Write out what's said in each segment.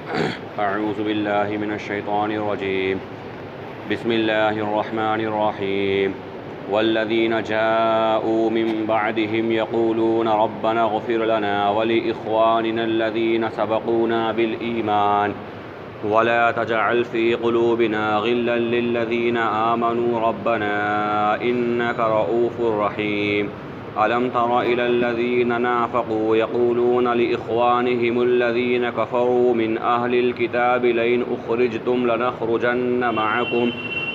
اعوذ باللہ من الشیطان الرجیم بسم اللہ الرحمن الرحیم والذین جاءوا من بعدهم يقولون ربنا اغفر لنا ولإخواننا الذين سبقونا بالإيمان ولا تجعل في قلوبنا غلا للذين آمنوا ربنا إنك رؤوف رحيم ألم تر إلى الذين نافقوا يقولون لإخوانهم الذين كفروا من أهل الكتاب لئن أخرجتم لنخرجن معكم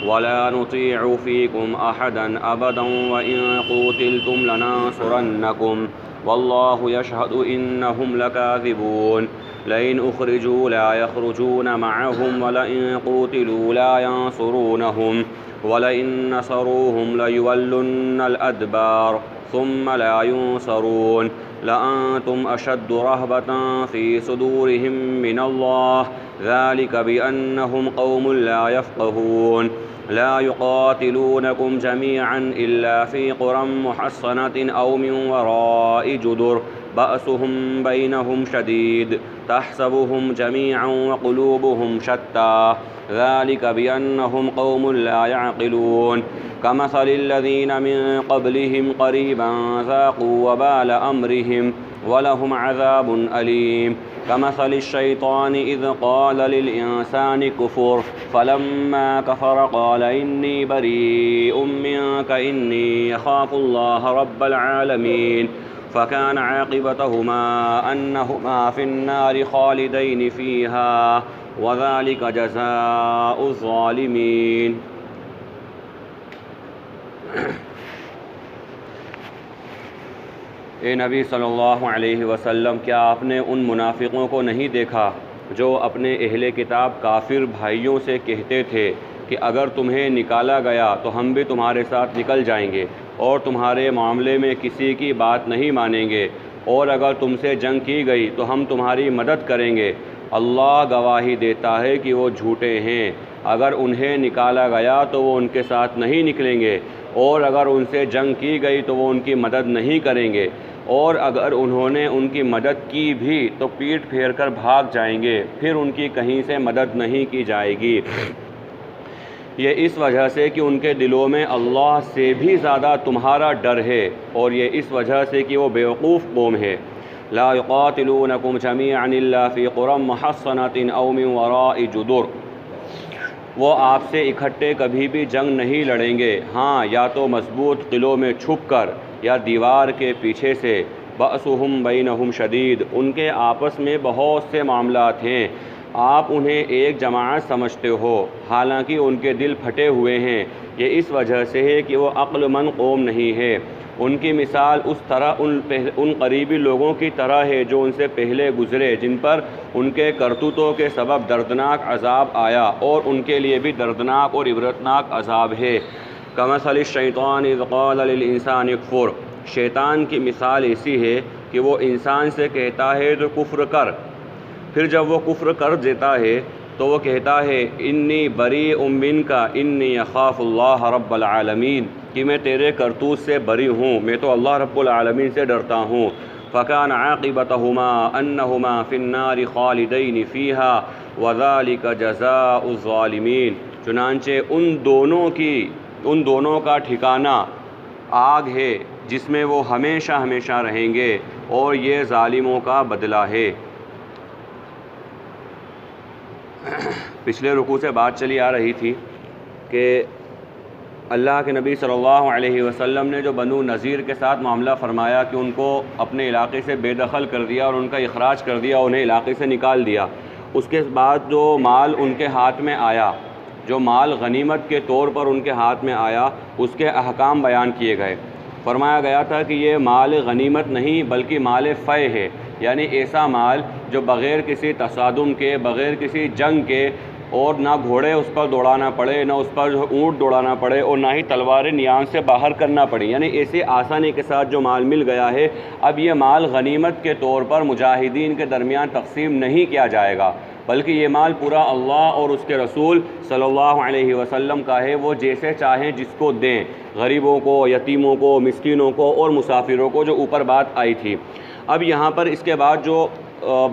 ولا نطيع فيكم أحدا أبدا وإن قوتلتم لننصرنكم والله يشهد إنهم لكاذبون لئن أخرجوا لا يخرجون معهم ولئن قوتلوا لا ينصرونهم ولئن نصروهم ليولن الأدبار ثم لا ينصرون لأنتم أشد رهبة في صدورهم من الله ذلك بأنهم قوم لا يفقهون لا يقاتلونكم جميعا إلا في قرى محصنة أو من وراء جدر بأسهم بينهم شديد تحسبهم جميعا وقلوبهم شتى ذلك بأنهم قوم لا يعقلون كمثل الذين من قبلهم قريبا ذاقوا وبال أمرهم ولهم عذاب أليم كمثل الشيطان إذ قال للإنسان كفر فلما كفر قال إني بريء منك إني أخاف الله رب العالمين فكان عاقبتهما أنهما في النار خالدين فيها وذلك جزاء الظالمين۔ اے نبی صلی اللہ علیہ وسلم، کیا آپ نے ان منافقوں کو نہیں دیکھا جو اپنے اہل کتاب کافر بھائیوں سے کہتے تھے کہ اگر تمہیں نکالا گیا تو ہم بھی تمہارے ساتھ نکل جائیں گے اور تمہارے معاملے میں کسی کی بات نہیں مانیں گے، اور اگر تم سے جنگ کی گئی تو ہم تمہاری مدد کریں گے۔ اللہ گواہی دیتا ہے کہ وہ جھوٹے ہیں۔ اگر انہیں نکالا گیا تو وہ ان کے ساتھ نہیں نکلیں گے، اور اگر ان سے جنگ کی گئی تو وہ ان کی مدد نہیں کریں گے، اور اگر انہوں نے ان کی مدد کی بھی تو پیٹ پھیر کر بھاگ جائیں گے، پھر ان کی کہیں سے مدد نہیں کی جائے گی۔ یہ اس وجہ سے کہ ان کے دلوں میں اللہ سے بھی زیادہ تمہارا ڈر ہے، اور یہ اس وجہ سے کہ وہ بیوقوف قوم ہے۔ لا يقاتلونكم جميعا الا في قرى محصنة او من وراء جدر، وہ آپ سے اکٹھے کبھی بھی جنگ نہیں لڑیں گے، ہاں یا تو مضبوط قلعوں میں چھپ کر یا دیوار کے پیچھے سے۔ بأسهم بینہم شدید، ان کے آپس میں بہت سے معاملات ہیں، آپ انہیں ایک جماعت سمجھتے ہو حالانکہ ان کے دل پھٹے ہوئے ہیں۔ یہ اس وجہ سے ہے کہ وہ عقل مند قوم نہیں ہے۔ ان کی مثال اس طرح ان قریبی لوگوں کی طرح ہے جو ان سے پہلے گزرے، جن پر ان کے کرتوتوں کے سبب دردناک عذاب آیا، اور ان کے لیے بھی دردناک اور عبرتناک عذاب ہے۔ کمثل الشیطان اذ قال للانسان اکفر، شیطان کی مثال ایسی ہے کہ وہ انسان سے کہتا ہے تو کفر کر، پھر جب وہ کفر کر دیتا ہے تو وہ کہتا ہے انی بریء منک انی اخاف اللہ رب العالمین، کہ میں تیرے کرتوت سے بری ہوں، میں تو اللہ رب العالمین سے ڈرتا ہوں۔ فکان عاقبتہما انہما فی النار خالدین فیہا وذالک جزاء الظالمین، چنانچہ ان دونوں کا ٹھکانہ آگ ہے جس میں وہ ہمیشہ ہمیشہ رہیں گے، اور یہ ظالموں کا بدلہ ہے۔ پچھلے رکوع سے بات چلی آ رہی تھی کہ اللہ کے نبی صلی اللہ علیہ وسلم نے جو بنو نذیر کے ساتھ معاملہ فرمایا کہ ان کو اپنے علاقے سے بے دخل کر دیا اور ان کا اخراج کر دیا، انہیں علاقے سے نکال دیا۔ اس کے بعد جو مال ان کے ہاتھ میں آیا، جو مال غنیمت کے طور پر ان کے ہاتھ میں آیا، اس کے احکام بیان کیے گئے۔ فرمایا گیا تھا کہ یہ مال غنیمت نہیں بلکہ مال فے ہے، یعنی ایسا مال جو بغیر کسی تصادم کے، بغیر کسی جنگ کے، اور نہ گھوڑے اس پر دوڑانا پڑے، نہ اس پر اونٹ دوڑانا پڑے، اور نہ ہی تلواریں نیام سے باہر کرنا پڑی، یعنی ایسے آسانی کے ساتھ جو مال مل گیا ہے، اب یہ مال غنیمت کے طور پر مجاہدین کے درمیان تقسیم نہیں کیا جائے گا، بلکہ یہ مال پورا اللہ اور اس کے رسول صلی اللہ علیہ وسلم کا ہے، وہ جیسے چاہیں جس کو دیں، غریبوں کو، یتیموں کو، مسکینوں کو اور مسافروں کو، جو اوپر بات آئی تھی۔ اب یہاں پر اس کے بعد جو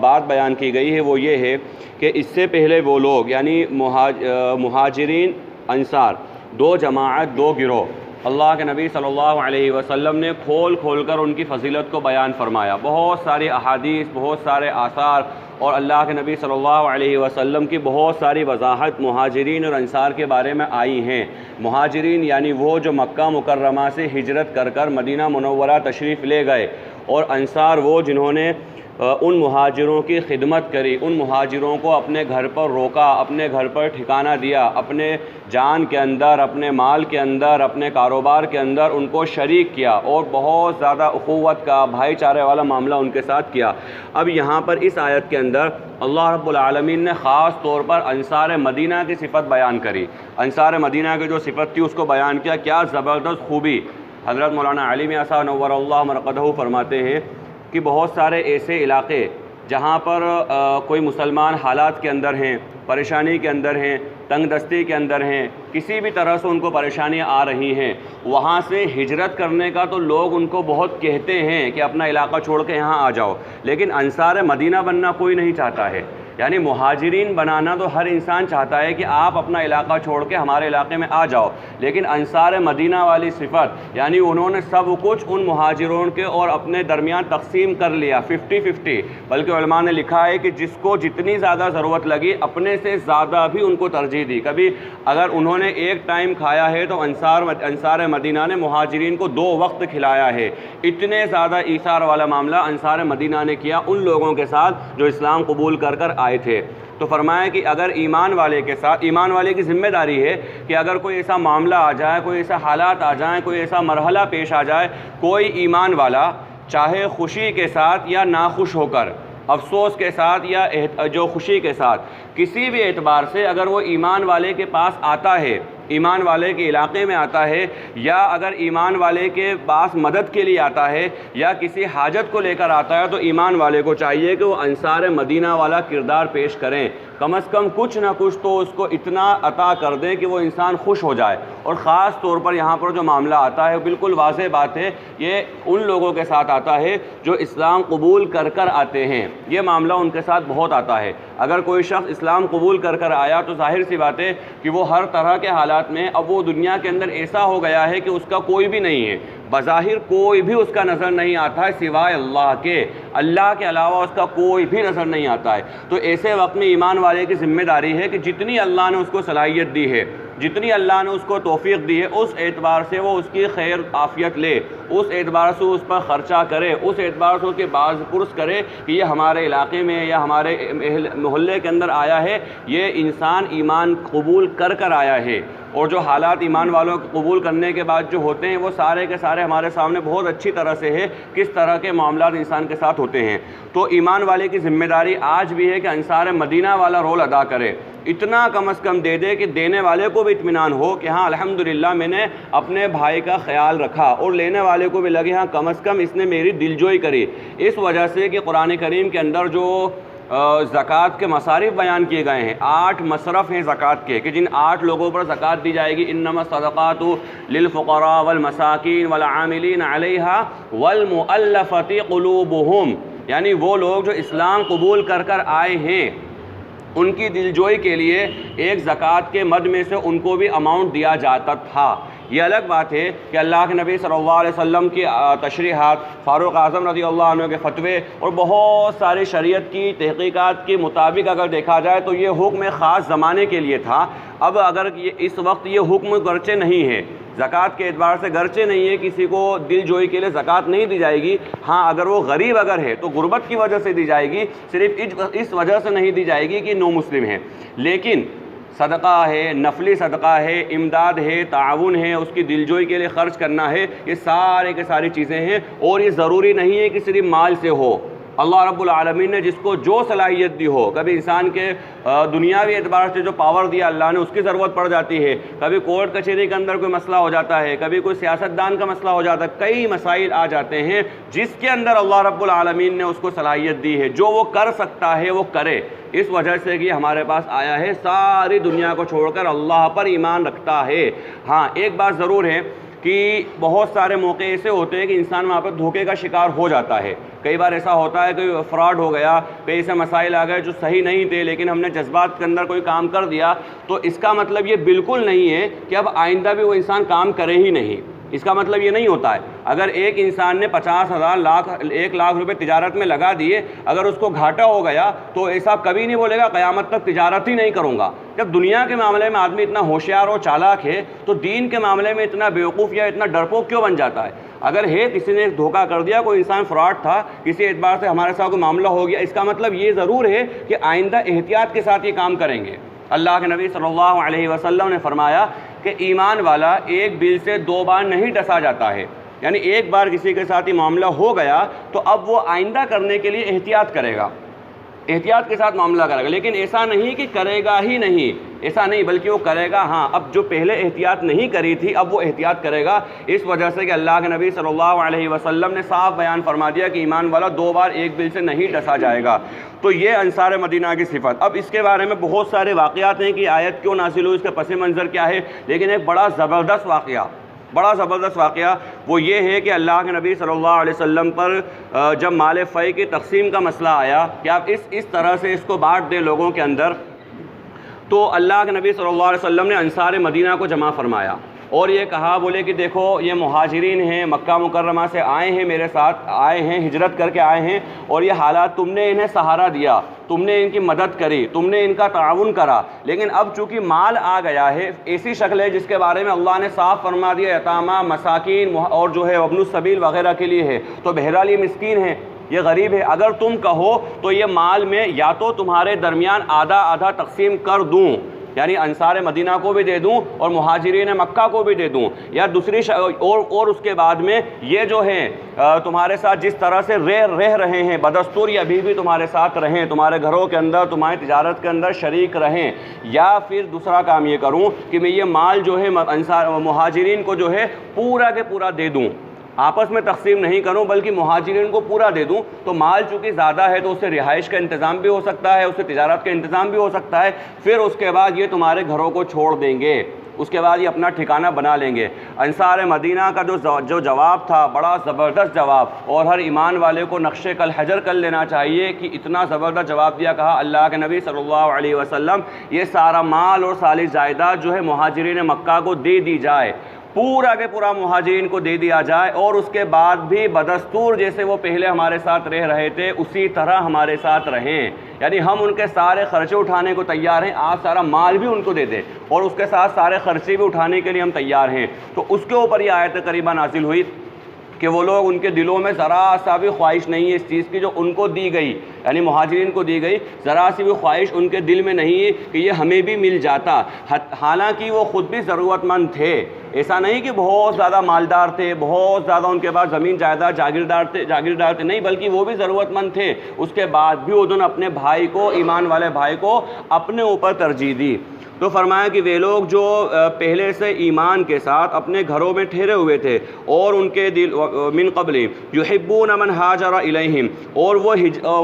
بات بیان کی گئی ہے وہ یہ ہے کہ اس سے پہلے وہ لوگ یعنی مہاجرین انصار، دو جماعت، دو گروہ، اللہ کے نبی صلی اللہ علیہ وسلم نے کھول کھول کر ان کی فضیلت کو بیان فرمایا. بہت ساری احادیث، بہت سارے آثار اور اللہ کے نبی صلی اللہ علیہ وسلم کی بہت ساری وضاحت مہاجرین اور انصار کے بارے میں آئی ہیں. مہاجرین یعنی وہ جو مکہ مکرمہ سے ہجرت کر کر مدینہ منورہ تشریف لے گئے، اور انصار وہ جنہوں نے ان مہاجروں کی خدمت کری، ان مہاجروں کو اپنے گھر پر روکا، اپنے گھر پر ٹھکانہ دیا، اپنے جان کے اندر، اپنے مال کے اندر، اپنے کاروبار کے اندر ان کو شریک کیا اور بہت زیادہ اخوت کا، بھائی چارے والا معاملہ ان کے ساتھ کیا. اب یہاں پر اس آیت کے اندر اللہ رب العالمین نے خاص طور پر انصار مدینہ کی صفت بیان کری. انصار مدینہ کی جو صفت تھی اس کو بیان کیا. کیا زبردست خوبی! حضرت مولانا علی میاں صاحب نور اللہ مرقدہ فرماتے ہیں کہ بہت سارے ایسے علاقے جہاں پر کوئی مسلمان حالات کے اندر ہیں، پریشانی کے اندر ہیں، تنگ دستی کے اندر ہیں، کسی بھی طرح سے ان کو پریشانیاں آ رہی ہیں، وہاں سے ہجرت کرنے کا تو لوگ ان کو بہت کہتے ہیں کہ اپنا علاقہ چھوڑ کے یہاں آ جاؤ، لیکن انصار مدینہ بننا کوئی نہیں چاہتا ہے. یعنی مہاجرین بنانا تو ہر انسان چاہتا ہے کہ آپ اپنا علاقہ چھوڑ کے ہمارے علاقے میں آ جاؤ، لیکن انصار مدینہ والی صفت یعنی انہوں نے سب کچھ ان مہاجروں کے اور اپنے درمیان تقسیم کر لیا 50-50. بلکہ علماء نے لکھا ہے کہ جس کو جتنی زیادہ ضرورت لگی اپنے سے زیادہ بھی ان کو ترجیح دی. کبھی اگر انہوں نے ایک ٹائم کھایا ہے تو انصار مدینہ نے مہاجرین کو 2 وقت کھلایا ہے. اتنے زیادہ ایثار والا معاملہ انصار مدینہ نے کیا ان لوگوں کے ساتھ جو اسلام قبول کر آئے تھے. تو فرمایا کہ اگر ایمان والے کے ساتھ، ایمان والے کی ذمہ داری ہے کہ اگر کوئی ایسا معاملہ آ جائے، کوئی ایسا حالات آ جائیں، کوئی ایسا مرحلہ پیش آ جائے، کوئی ایمان والا چاہے خوشی کے ساتھ یا ناخوش ہو کر، افسوس کے ساتھ یا جو خوشی کے ساتھ، کسی بھی اعتبار سے اگر وہ ایمان والے کے پاس آتا ہے، ایمان والے کے علاقے میں آتا ہے، یا اگر ایمان والے کے پاس مدد کے لیے آتا ہے یا کسی حاجت کو لے کر آتا ہے، تو ایمان والے کو چاہیے کہ وہ انصار مدینہ والا کردار پیش کریں. کم از کم کچھ نہ کچھ تو اس کو اتنا عطا کر دیں کہ وہ انسان خوش ہو جائے. اور خاص طور پر یہاں پر جو معاملہ آتا ہے بالکل واضح بات ہے، یہ ان لوگوں کے ساتھ آتا ہے جو اسلام قبول کر آتے ہیں. یہ معاملہ ان کے ساتھ بہت آتا ہے. اگر کوئی شخص اسلام قبول کر آیا تو ظاہر سی بات ہے کہ وہ ہر طرح کے حالات میں اب وہ دنیا کے اندر ایسا ہو گیا ہے کہ اس کا کوئی بھی نہیں ہے، بظاہر کوئی بھی اس کا نظر نہیں آتا ہے سوائے اللہ کے، اللہ کے علاوہ اس کا کوئی بھی نظر نہیں آتا ہے. تو ایسے وقت میں ایمان والے کی ذمہ داری ہے کہ جتنی اللہ نے اس کو صلاحیت دی ہے، جتنی اللہ نے اس کو توفیق دی ہے، اس اعتبار سے وہ اس کی خیر عافیت لے، اس اعتبار سے اس پر خرچہ کرے، اس اعتبار سے اس کے باز پرس کرے کہ یہ ہمارے علاقے میں یا ہمارے محلے کے اندر آیا ہے، یہ انسان ایمان قبول کر آیا ہے. اور جو حالات ایمان والوں کو قبول کرنے کے بعد جو ہوتے ہیں وہ سارے کے سارے ہمارے سامنے بہت اچھی طرح سے ہے کس طرح کے معاملات انسان کے ساتھ ہوتے ہیں. تو ایمان والے کی ذمہ داری آج بھی ہے کہ انصار مدینہ والا رول ادا کرے. اتنا کم از کم دے دے کہ دینے والے کو بھی اطمینان ہو کہ ہاں الحمدللہ میں نے اپنے بھائی کا خیال رکھا، اور لینے والے کو بھی لگے ہاں کم از کم اس نے میری دلجوئی کری. اس وجہ سے کہ قرآن کریم کے اندر جو زکوٰۃ کے مصارف بیان کیے گئے ہیں، 8 مصرف ہیں زکوٰۃ کے، کہ جن 8 لوگوں پر زکوٰۃ دی جائے گی. انما الصدقات للفقراء والمساکین والعاملین علیہا والمؤلفۃ قلوبہم، یعنی وہ لوگ جو اسلام قبول کر آئے ہیں ان کی دلجوئی کے لیے ایک زکوٰۃ کے مد میں سے ان کو بھی اماؤنٹ دیا جاتا تھا. یہ الگ بات ہے کہ اللہ کے نبی صلی اللہ علیہ وسلم کی تشریحات، فاروق اعظم رضی اللہ عنہ کے فتوے اور بہت ساری شریعت کی تحقیقات کے مطابق اگر دیکھا جائے تو یہ حکم خاص زمانے کے لیے تھا. اب اگر اس وقت یہ حکم گرچہ نہیں ہے، زکوٰۃ کے اعتبار سے گرچہ نہیں ہے، کسی کو دل جوئی کے لیے زکوٰۃ نہیں دی جائے گی. ہاں اگر وہ غریب اگر ہے تو غربت کی وجہ سے دی جائے گی، صرف اس وجہ سے نہیں دی جائے گی کہ نو مسلم ہے. لیکن صدقہ ہے، نفلی صدقہ ہے، امداد ہے، تعاون ہے، اس کی دلجوئی کے لیے خرچ کرنا ہے، یہ سارے کے ساری چیزیں ہیں. اور یہ ضروری نہیں ہے کہ صرف مال سے ہو. اللہ رب العالمین نے جس کو جو صلاحیت دی ہو، کبھی انسان کے دنیاوی اعتبار سے جو پاور دیا اللہ نے اس کی ضرورت پڑ جاتی ہے، کبھی کورٹ کچہری کے اندر کوئی مسئلہ ہو جاتا ہے، کبھی کوئی سیاستدان کا مسئلہ ہو جاتا ہے، کئی مسائل آ جاتے ہیں جس کے اندر اللہ رب العالمین نے اس کو صلاحیت دی ہے. جو وہ کر سکتا ہے وہ کرے. اس وجہ سے کہ ہمارے پاس آیا ہے، ساری دنیا کو چھوڑ کر اللہ پر ایمان رکھتا ہے. ہاں ایک بات ضرور ہے کہ بہت سارے موقع ایسے ہوتے ہیں کہ انسان وہاں پہ دھوکے کا شکار ہو جاتا ہے. کئی بار ایسا ہوتا ہے کہ فراڈ ہو گیا, کئی ایسے مسائل آ گئے جو صحیح نہیں تھے, لیکن ہم نے جذبات کے اندر کوئی کام کر دیا. تو اس کا مطلب یہ بالکل نہیں ہے کہ اب آئندہ بھی وہ انسان کام کرے ہی نہیں. اس کا مطلب یہ نہیں ہوتا ہے. اگر ایک انسان نے 50,000 لاکھ 1 لاکھ روپے تجارت میں لگا دیے, اگر اس کو گھاٹا ہو گیا تو ایسا کبھی نہیں بولے گا قیامت تک تجارت ہی نہیں کروں گا. جب دنیا کے معاملے میں آدمی اتنا ہوشیار اور چالاک ہے تو دین کے معاملے میں اتنا بیوقوف یا اتنا ڈرپوک کیوں بن جاتا ہے؟ اگر ہے کسی نے دھوکہ کر دیا, کوئی انسان فراڈ تھا, کسی اعتبار سے ہمارے ساتھ کوئی معاملہ ہو گیا, اس کا مطلب یہ ضرور ہے کہ آئندہ احتیاط کے ساتھ یہ کام کریں گے. اللہ کے نبی صلی اللہ علیہ وسلم نے فرمایا کہ ایمان والا ایک بل سے 2 بار نہیں ڈسا جاتا ہے. یعنی ایک بار کسی کے ساتھ یہ معاملہ ہو گیا تو اب وہ آئندہ کرنے کے لیے احتیاط کرے گا, احتیاط کے ساتھ معاملہ کرے گا. لیکن ایسا نہیں کہ کرے گا ہی نہیں, ایسا نہیں, بلکہ وہ کرے گا. ہاں, اب جو پہلے احتیاط نہیں کری تھی اب وہ احتیاط کرے گا, اس وجہ سے کہ اللہ کے نبی صلی اللہ علیہ وسلم نے صاف بیان فرما دیا کہ ایمان والا 2 بار ایک بل سے نہیں ڈسا جائے گا. تو یہ انصار مدینہ کی صفت. اب اس کے بارے میں بہت سارے واقعات ہیں کہ آیت کیوں نازل ہوئی, اس کے پس منظر کیا ہے, لیکن ایک بڑا زبردست واقعہ وہ یہ ہے کہ اللہ کے نبی صلی اللہ علیہ وسلم پر جب مال فی کی تقسیم کا مسئلہ آیا کہ آپ اس طرح سے اس کو بانٹ دیں لوگوں کے اندر, تو اللہ کے نبی صلی اللہ علیہ وسلم نے انصار مدینہ کو جمع فرمایا اور یہ کہا, بولے کہ دیکھو یہ مہاجرین ہیں, مکہ مکرمہ سے آئے ہیں, میرے ساتھ آئے ہیں, ہجرت کر کے آئے ہیں, اور یہ حالات تم نے انہیں سہارا دیا, تم نے ان کی مدد کری, تم نے ان کا تعاون کرا, لیکن اب چونکہ مال آ گیا ہے, ایسی شکل ہے جس کے بارے میں اللہ نے صاف فرما دیا یتامیٰ, مساکین اور جو ہے ابن السبیل وغیرہ کے لیے ہے, تو بہرحال یہ مسکین ہے, یہ غریب ہے. اگر تم کہو تو یہ مال میں یا تو تمہارے درمیان آدھا آدھا تقسیم کر دوں, یعنی انصار مدینہ کو بھی دے دوں اور مہاجرین مکہ کو بھی دے دوں, یا دوسری اور اس کے بعد میں یہ جو ہیں تمہارے ساتھ جس طرح سے رہ رہے ہیں بدستور, یہ ابھی بھی تمہارے ساتھ رہیں, تمہارے گھروں کے اندر, تمہاری تجارت کے اندر شریک رہیں, یا پھر دوسرا کام یہ کروں کہ میں یہ مال جو ہے انصار مہاجرین کو جو ہے پورا کے پورا دے دوں, آپس میں تقسیم نہیں کروں بلکہ مہاجرین کو پورا دے دوں. تو مال چونکہ زیادہ ہے تو اس سے رہائش کا انتظام بھی ہو سکتا ہے, اس سے تجارت کا انتظام بھی ہو سکتا ہے, پھر اس کے بعد یہ تمہارے گھروں کو چھوڑ دیں گے, اس کے بعد یہ اپنا ٹھکانہ بنا لیں گے. انصار مدینہ کا جو جواب تھا بڑا زبردست جواب, اور ہر ایمان والے کو نقش کل حجر کر لینا چاہیے کہ اتنا زبردست جواب دیا. کہا اللہ کے نبی صلی اللہ علیہ وسلم یہ سارا مال اور ساری جائیداد جو ہے مہاجرین مکہ کو دے دی جائے, پورا کے پورا مہاجرین کو دے دیا جائے, اور اس کے بعد بھی بدستور جیسے وہ پہلے ہمارے ساتھ رہ رہے تھے اسی طرح ہمارے ساتھ رہیں, یعنی ہم ان کے سارے خرچے اٹھانے کو تیار ہیں, آپ سارا مال بھی ان کو دے دیں اور اس کے ساتھ سارے خرچے بھی اٹھانے کے لیے ہم تیار ہیں. تو اس کے اوپر یہ آیت کریمہ نازل ہوئی کہ وہ لوگ, ان کے دلوں میں ذرا سا بھی خواہش نہیں ہے اس چیز کی جو ان کو دی گئی, یعنی مہاجرین کو دی گئی, ذرا سی بھی خواہش ان کے دل میں نہیں ہے کہ یہ ہمیں بھی مل جاتا. حالانکہ وہ خود بھی ضرورت مند تھے, ایسا نہیں کہ بہت زیادہ مالدار تھے, بہت زیادہ ان کے پاس زمین جائیداد جاگیردار تھے, نہیں, بلکہ وہ بھی ضرورت مند تھے. اس کے بعد بھی انہوں نے اپنے بھائی کو, ایمان والے بھائی کو اپنے اوپر ترجیح دی. تو فرمایا کہ وہ لوگ جو پہلے سے ایمان کے ساتھ اپنے گھروں میں ٹھہرے ہوئے تھے, اور ان کے دل من قبل یحبون من ہاجر الیہم, اور وہ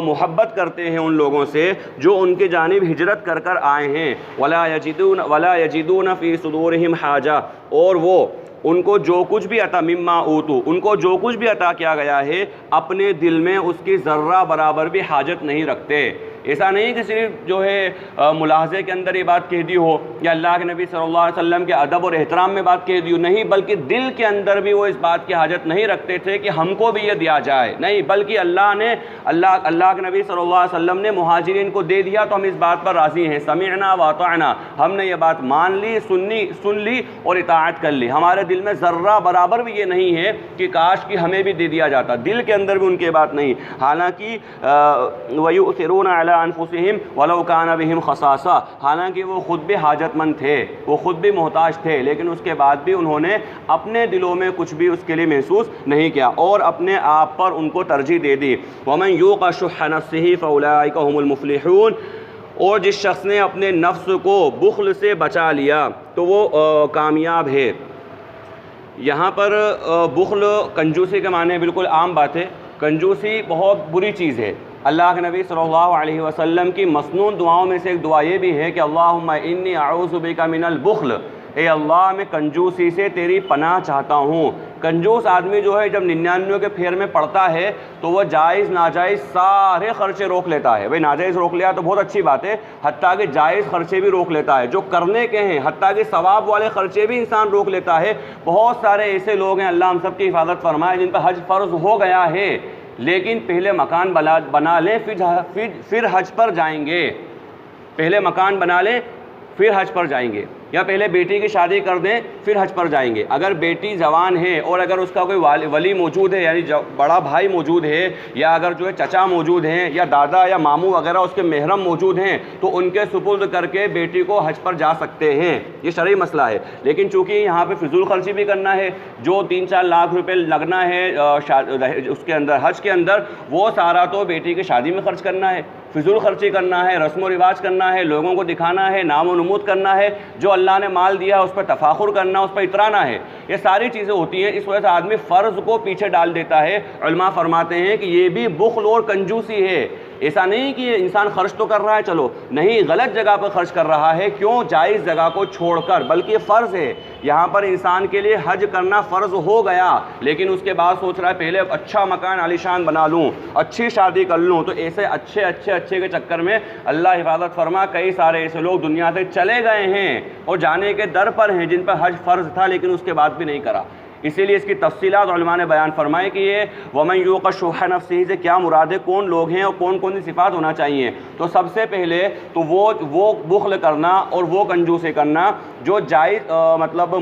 محبت کرتے ہیں ان لوگوں سے جو ان کے جانب ہجرت کر کر آئے ہیں, ولا یجدون فی صدورہم حاجہ, اور وہ ان کو جو کچھ بھی عطا مما اوتو, ان کو جو کچھ بھی عطا کیا گیا ہے اپنے دل میں اس کی ذرہ برابر بھی حاجت نہیں رکھتے. ایسا نہیں کہ صرف جو ہے ملاحظے کے اندر یہ بات کہہ دی ہو یا اللہ کے نبی صلی اللہ علیہ وسلم کے ادب اور احترام میں بات کہہ دی ہو, نہیں, بلکہ دل کے اندر بھی وہ اس بات کی حاجت نہیں رکھتے تھے کہ ہم کو بھی یہ دیا جائے, نہیں, بلکہ اللہ کے نبی صلی اللہ علیہ وسلم نے مہاجرین کو دے دیا تو ہم اس بات پر راضی ہیں, سمعنا واطعنا, ہم نے یہ بات مان لی, سن لی اور اطاعت کر لی. ہمارے دل میں ذرہ برابر بھی یہ نہیں ہے کہ کاش کہ ہمیں بھی دے دیا جاتا, دل کے اندر بھی ان کی بات نہیں. حالانکہ وَيُؤْثِرُونَ عَلَىٰ أَنفُسِهِمْ وَلَوْ كَانَ بِهِمْ خَصَاصَةٌ, حالانکہ وہ خود بھی حاجت مند تھے, وہ خود بھی محتاج تھے, لیکن اس کے بعد بھی انہوں نے اپنے دلوں میں کچھ بھی اس کے لیے محسوس نہیں کیا اور اپنے آپ پر ان کو ترجیح دے دی. وَمَنْ يُوقَ شُحَّ نَفْسِهِ فَأُولَٰئِكَ هُمُ الْمُفْلِحُونَ, اور جس شخص نے اپنے نفس کو بخل سے بچا لیا تو وہ کامیاب ہے. یہاں پر بخل کنجوسی کے معنی بالکل عام بات ہے. کنجوسی بہت بری چیز ہے. اللہ کے نبی صلی اللہ علیہ وسلم کی مسنون دعاؤں میں سے ایک دعا یہ بھی ہے کہ اللہم انی اعوذ بک من البخل, اے اللہ میں کنجوسی سے تیری پناہ چاہتا ہوں۔ کنجوس آدمی جو ہے جب 99 کے پھیر میں پڑتا ہے تو وہ جائز ناجائز سارے خرچے روک لیتا ہے۔ بھئی ناجائز روک لیا تو بہت اچھی بات ہے، حتیٰ کہ جائز خرچے بھی روک لیتا ہے، جو کرنے کے ہیں حتیٰ کہ ثواب والے خرچے بھی انسان روک لیتا ہے۔ بہت سارے ایسے لوگ ہیں، اللہ ہم سب کی حفاظت فرمائے، جن پر حج فرض ہو گیا ہے لیکن پہلے مکان بنا لیں پھر حج پر جائیں گے، پہلے مکان بنا لیں پھر حج پر جائیں گے، یا پہلے بیٹی کی شادی کر دیں پھر حج پر جائیں گے۔ اگر بیٹی جوان ہے اور اگر اس کا کوئی ولی موجود ہے، یعنی بڑا بھائی موجود ہے، یا اگر جو ہے چچا موجود ہیں، یا دادا یا ماموں وغیرہ اس کے محرم موجود ہیں، تو ان کے سپرد کر کے بیٹی کو حج پر جا سکتے ہیں، یہ شرعی مسئلہ ہے۔ لیکن چونکہ یہاں پہ فضول خرچی بھی کرنا ہے، جو 3-4 لاکھ روپے لگنا ہے اس کے اندر حج کے اندر، وہ سارا تو بیٹی کی شادی میں خرچ کرنا ہے، فضول خرچی کرنا ہے، رسم و رواج کرنا ہے، لوگوں کو دکھانا ہے، نام و نمود کرنا ہے، جو اللہ نے مال دیا ہے اس پر تفاخر کرنا، اس پر اترانا ہے، یہ ساری چیزیں ہوتی ہیں۔ اس وجہ سے آدمی فرض کو پیچھے ڈال دیتا ہے۔ علماء فرماتے ہیں کہ یہ بھی بخل اور کنجوسی ہے۔ ایسا نہیں کہ انسان خرچ تو کر رہا ہے، چلو نہیں، غلط جگہ پر خرچ کر رہا ہے، کیوں؟ جائز جگہ کو چھوڑ کر، بلکہ یہ فرض ہے۔ یہاں پر انسان کے لیے حج کرنا فرض ہو گیا، لیکن اس کے بعد سوچ رہا ہے پہلے اچھا مکان عالیشان بنا لوں، اچھی شادی کر لوں، تو ایسے اچھے کے چکر میں اللہ حفاظت فرما کئی سارے ایسے لوگ دنیا سے چلے گئے ہیں اور جانے کے در پر ہیں، جن پر حج فرض تھا لیکن اس کے بعد بھی نہیں کرا۔ اسی لیے اس کی تفصیلات علماء نے بیان فرمائے کہ یہ وَمَن یُوقَ شُحَّ نَفْسِهِ سے کیا مراد ہے، کون لوگ ہیں اور کون سی صفات ہونا چاہیے۔ تو سب سے پہلے تو وہ بخل کرنا اور وہ کنجوسی کرنا جو جائز مطلب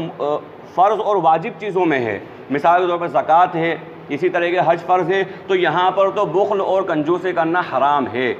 فرض اور واجب چیزوں میں ہے، مثال کے طور پر زکوٰۃ ہے، اسی طرح کے حج فرض ہے، تو یہاں پر تو بخل اور کنجوسی کرنا حرام ہے،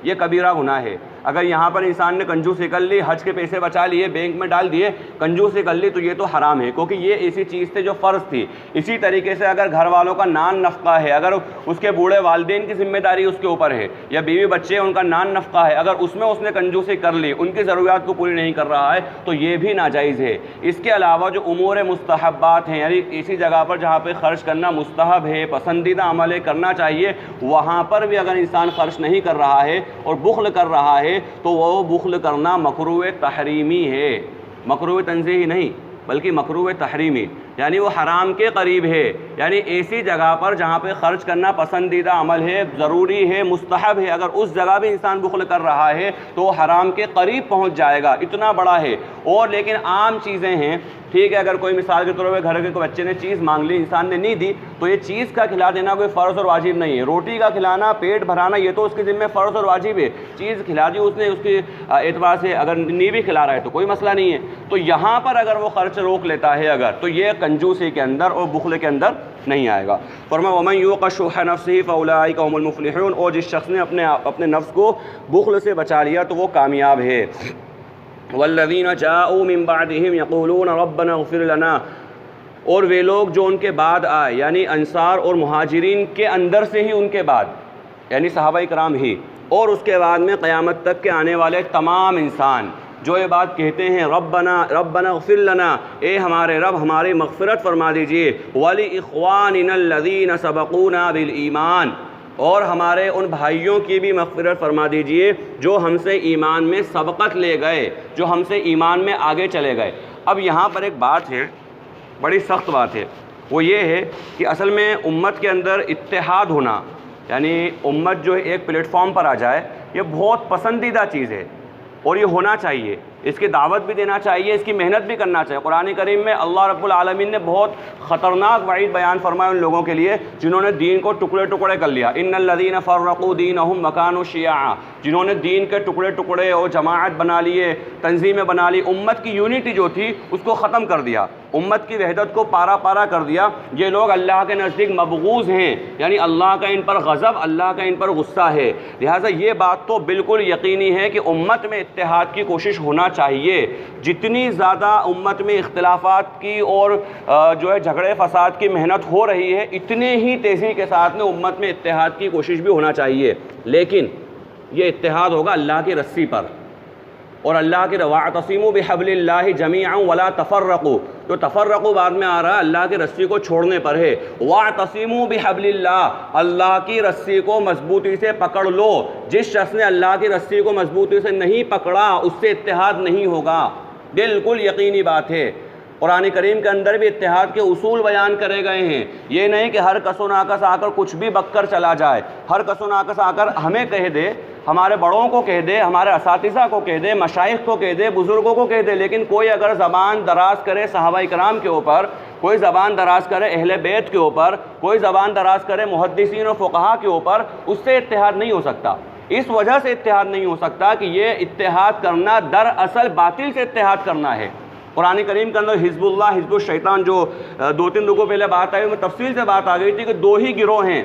یہ کبیرہ گناہ ہے۔ اگر یہاں پر انسان نے کنجوسی کر لی، حج کے پیسے بچا لیے، بینک میں ڈال دیے، کنجوسی کر لی، تو یہ تو حرام ہے، کیونکہ یہ ایسی چیز تھی جو فرض تھی۔ اسی طریقے سے اگر گھر والوں کا نان نفقہ ہے، اگر اس کے بوڑھے والدین کی ذمہ داری اس کے اوپر ہے، یا بیوی بچے ان کا نان نفقہ ہے، اگر اس میں اس نے کنجوسی کر لی، ان کی ضروریات کو پوری نہیں کر رہا ہے، تو یہ بھی ناجائز ہے۔ اس کے علاوہ جو امور مستحبات ہیں، یعنی اسی جگہ پر جہاں پہ خرچ کرنا مستحب ہے، پسندیدہ عمل ہے، کرنا چاہیے، وہاں پر بھی اگر انسان خرچ نہیں کر رہا ہے اور بخل کر رہا ہے تو وہ بخل کرنا مکروہ تحریمی ہے، مکروہ تنزیہی نہیں بلکہ مکروہ تحریمی، یعنی وہ حرام کے قریب ہے۔ یعنی ایسی جگہ پر جہاں پہ خرچ کرنا پسندیدہ عمل ہے، ضروری ہے، مستحب ہے، اگر اس جگہ بھی انسان بخل کر رہا ہے تو وہ حرام کے قریب پہنچ جائے گا، اتنا بڑا ہے۔ اور لیکن عام چیزیں ہیں، ٹھیک ہے، اگر کوئی مثال کے طور پہ گھر کے کوئی بچے نے چیز مانگ لی، انسان نے نہیں دی، تو یہ چیز کا کھلا دینا کوئی فرض اور واجب نہیں ہے۔ روٹی کا کھلانا، پیٹ بھرانا، یہ تو اس کے ذمہ فرض اور واجب ہے۔ چیز کھلا دی اس نے، اس کے اعتبار سے اگر نہیں بھی کھلا رہا ہے تو کوئی مسئلہ نہیں ہے۔ تو یہاں پر اگر وہ خرچ روک لیتا ہے اگر، تو یہ کنجوسی کے اندر اور بخل کے اندر نہیں آئے گا۔ فرمایا وَمَن يُوقَ شُحَّ نَفْسِهِ فَأُولَٰئِكَ هُمُ الْمُفْلِحُونَ، اور جس شخص نے اپنے نفس کو بخل سے بچا لیا تو وہ کامیاب ہے۔ وَالَّذِينَ جَاءُوا مِن بَعْدِهِمْ يَقُولُونَ رَبَّنَا اغْفِرْ لَنَا، اور وہ لوگ جو ان کے بعد آئے، یعنی انصار اور مہاجرین کے اندر سے ہی ان کے بعد، یعنی صحابہ کرام ہی، اور اس کے بعد میں قیامت تک کے آنے والے تمام انسان جو یہ بات کہتے ہیں ربنا اغفر لنا، اے ہمارے رب ہماری مغفرت فرما دیجئے، وَلِإِخْوَانِنَا الَّذِينَ سَبَقُونَا بِالْإِيمَانِ، اور ہمارے ان بھائیوں کی بھی مغفرت فرما دیجئے جو ہم سے ایمان میں سبقت لے گئے، جو ہم سے ایمان میں آگے چلے گئے۔ اب یہاں پر ایک بات ہے، بڑی سخت بات ہے، وہ یہ ہے کہ اصل میں امت کے اندر اتحاد ہونا، یعنی امت جو ایک پلیٹ فارم پر آ جائے، یہ بہت پسندیدہ چیز ہے اور یہ ہونا چاہیے، اس کی دعوت بھی دینا چاہیے، اس کی محنت بھی کرنا چاہیے۔ قرآن کریم میں اللہ رب العالمین نے بہت خطرناک وعید بیان فرمایا ان لوگوں کے لیے جنہوں نے دین کو ٹکڑے ٹکڑے کر لیا۔ ان الذین فرقوا دینہم وکانوا شیعا، جنہوں نے دین کے ٹکڑے ٹکڑے اور جماعت بنا لیے، تنظیمیں بنا لی، امت کی یونٹی جو تھی اس کو ختم کر دیا، امت کی وحدت کو پارا پارا کر دیا۔ یہ لوگ اللہ کے نزدیک مبغوض ہیں، یعنی اللہ کا ان پر غضب، اللہ کا ان پر غصہ ہے۔ لہٰذا یہ بات تو بالکل یقینی ہے کہ امت میں اتحاد کی کوشش ہونا چاہیے۔ جتنی زیادہ امت میں اختلافات کی اور جو ہے جھگڑے فساد کی محنت ہو رہی ہے، اتنے ہی تیزی کے ساتھ میں امت میں اتحاد کی کوشش بھی ہونا چاہیے، لیکن یہ اتحاد ہوگا اللہ کی رسی پر، اور اللہ کے وَاعْتَصِمُوا بِحَبْلِ اللَّهِ جَمِيعًا وَلَا تَفَرَّقُوا، تو تفرقوا بعد میں آ رہا ہے، اللہ کی رسی کو چھوڑنے پر ہے۔ وَاعْتَصِمُوا بِحَبْلِ اللَّهِ، اللہ کی رسی کو مضبوطی سے پکڑ لو۔ جس شخص نے اللہ کی رسی کو مضبوطی سے نہیں پکڑا اس سے اتحاد نہیں ہوگا۔ بالکل یقینی بات ہے۔ قرآن کریم کے اندر بھی اتحاد کے اصول بیان کرے گئے ہیں۔ یہ نہیں کہ ہر کس و ناکس آ کر کچھ بھی بک کر چلا جائے، ہر کس و ناکس آ کر ہمیں کہہ دے، ہمارے بڑوں کو کہہ دے، ہمارے اساتذہ کو کہہ دے، مشائخ کو کہہ دے، بزرگوں کو کہہ دے، لیکن کوئی اگر زبان دراز کرے صحابہ کرام کے اوپر، کوئی زبان دراز کرے اہل بیت کے اوپر، کوئی زبان دراز کرے محدثین و فقہا کے اوپر، اس سے اتحاد نہیں ہو سکتا۔ اس وجہ سے اتحاد نہیں ہو سکتا کہ یہ اتحاد کرنا دراصل باطل سے اتحاد کرنا ہے۔ قرآن کریم کے اندر حزب اللہ، حزب الشیطان، جو 2-3 رکوع پہلے بات آئی، میں تفصیل سے بات آ گئی تھی کہ 2 ہی گروہ ہیں،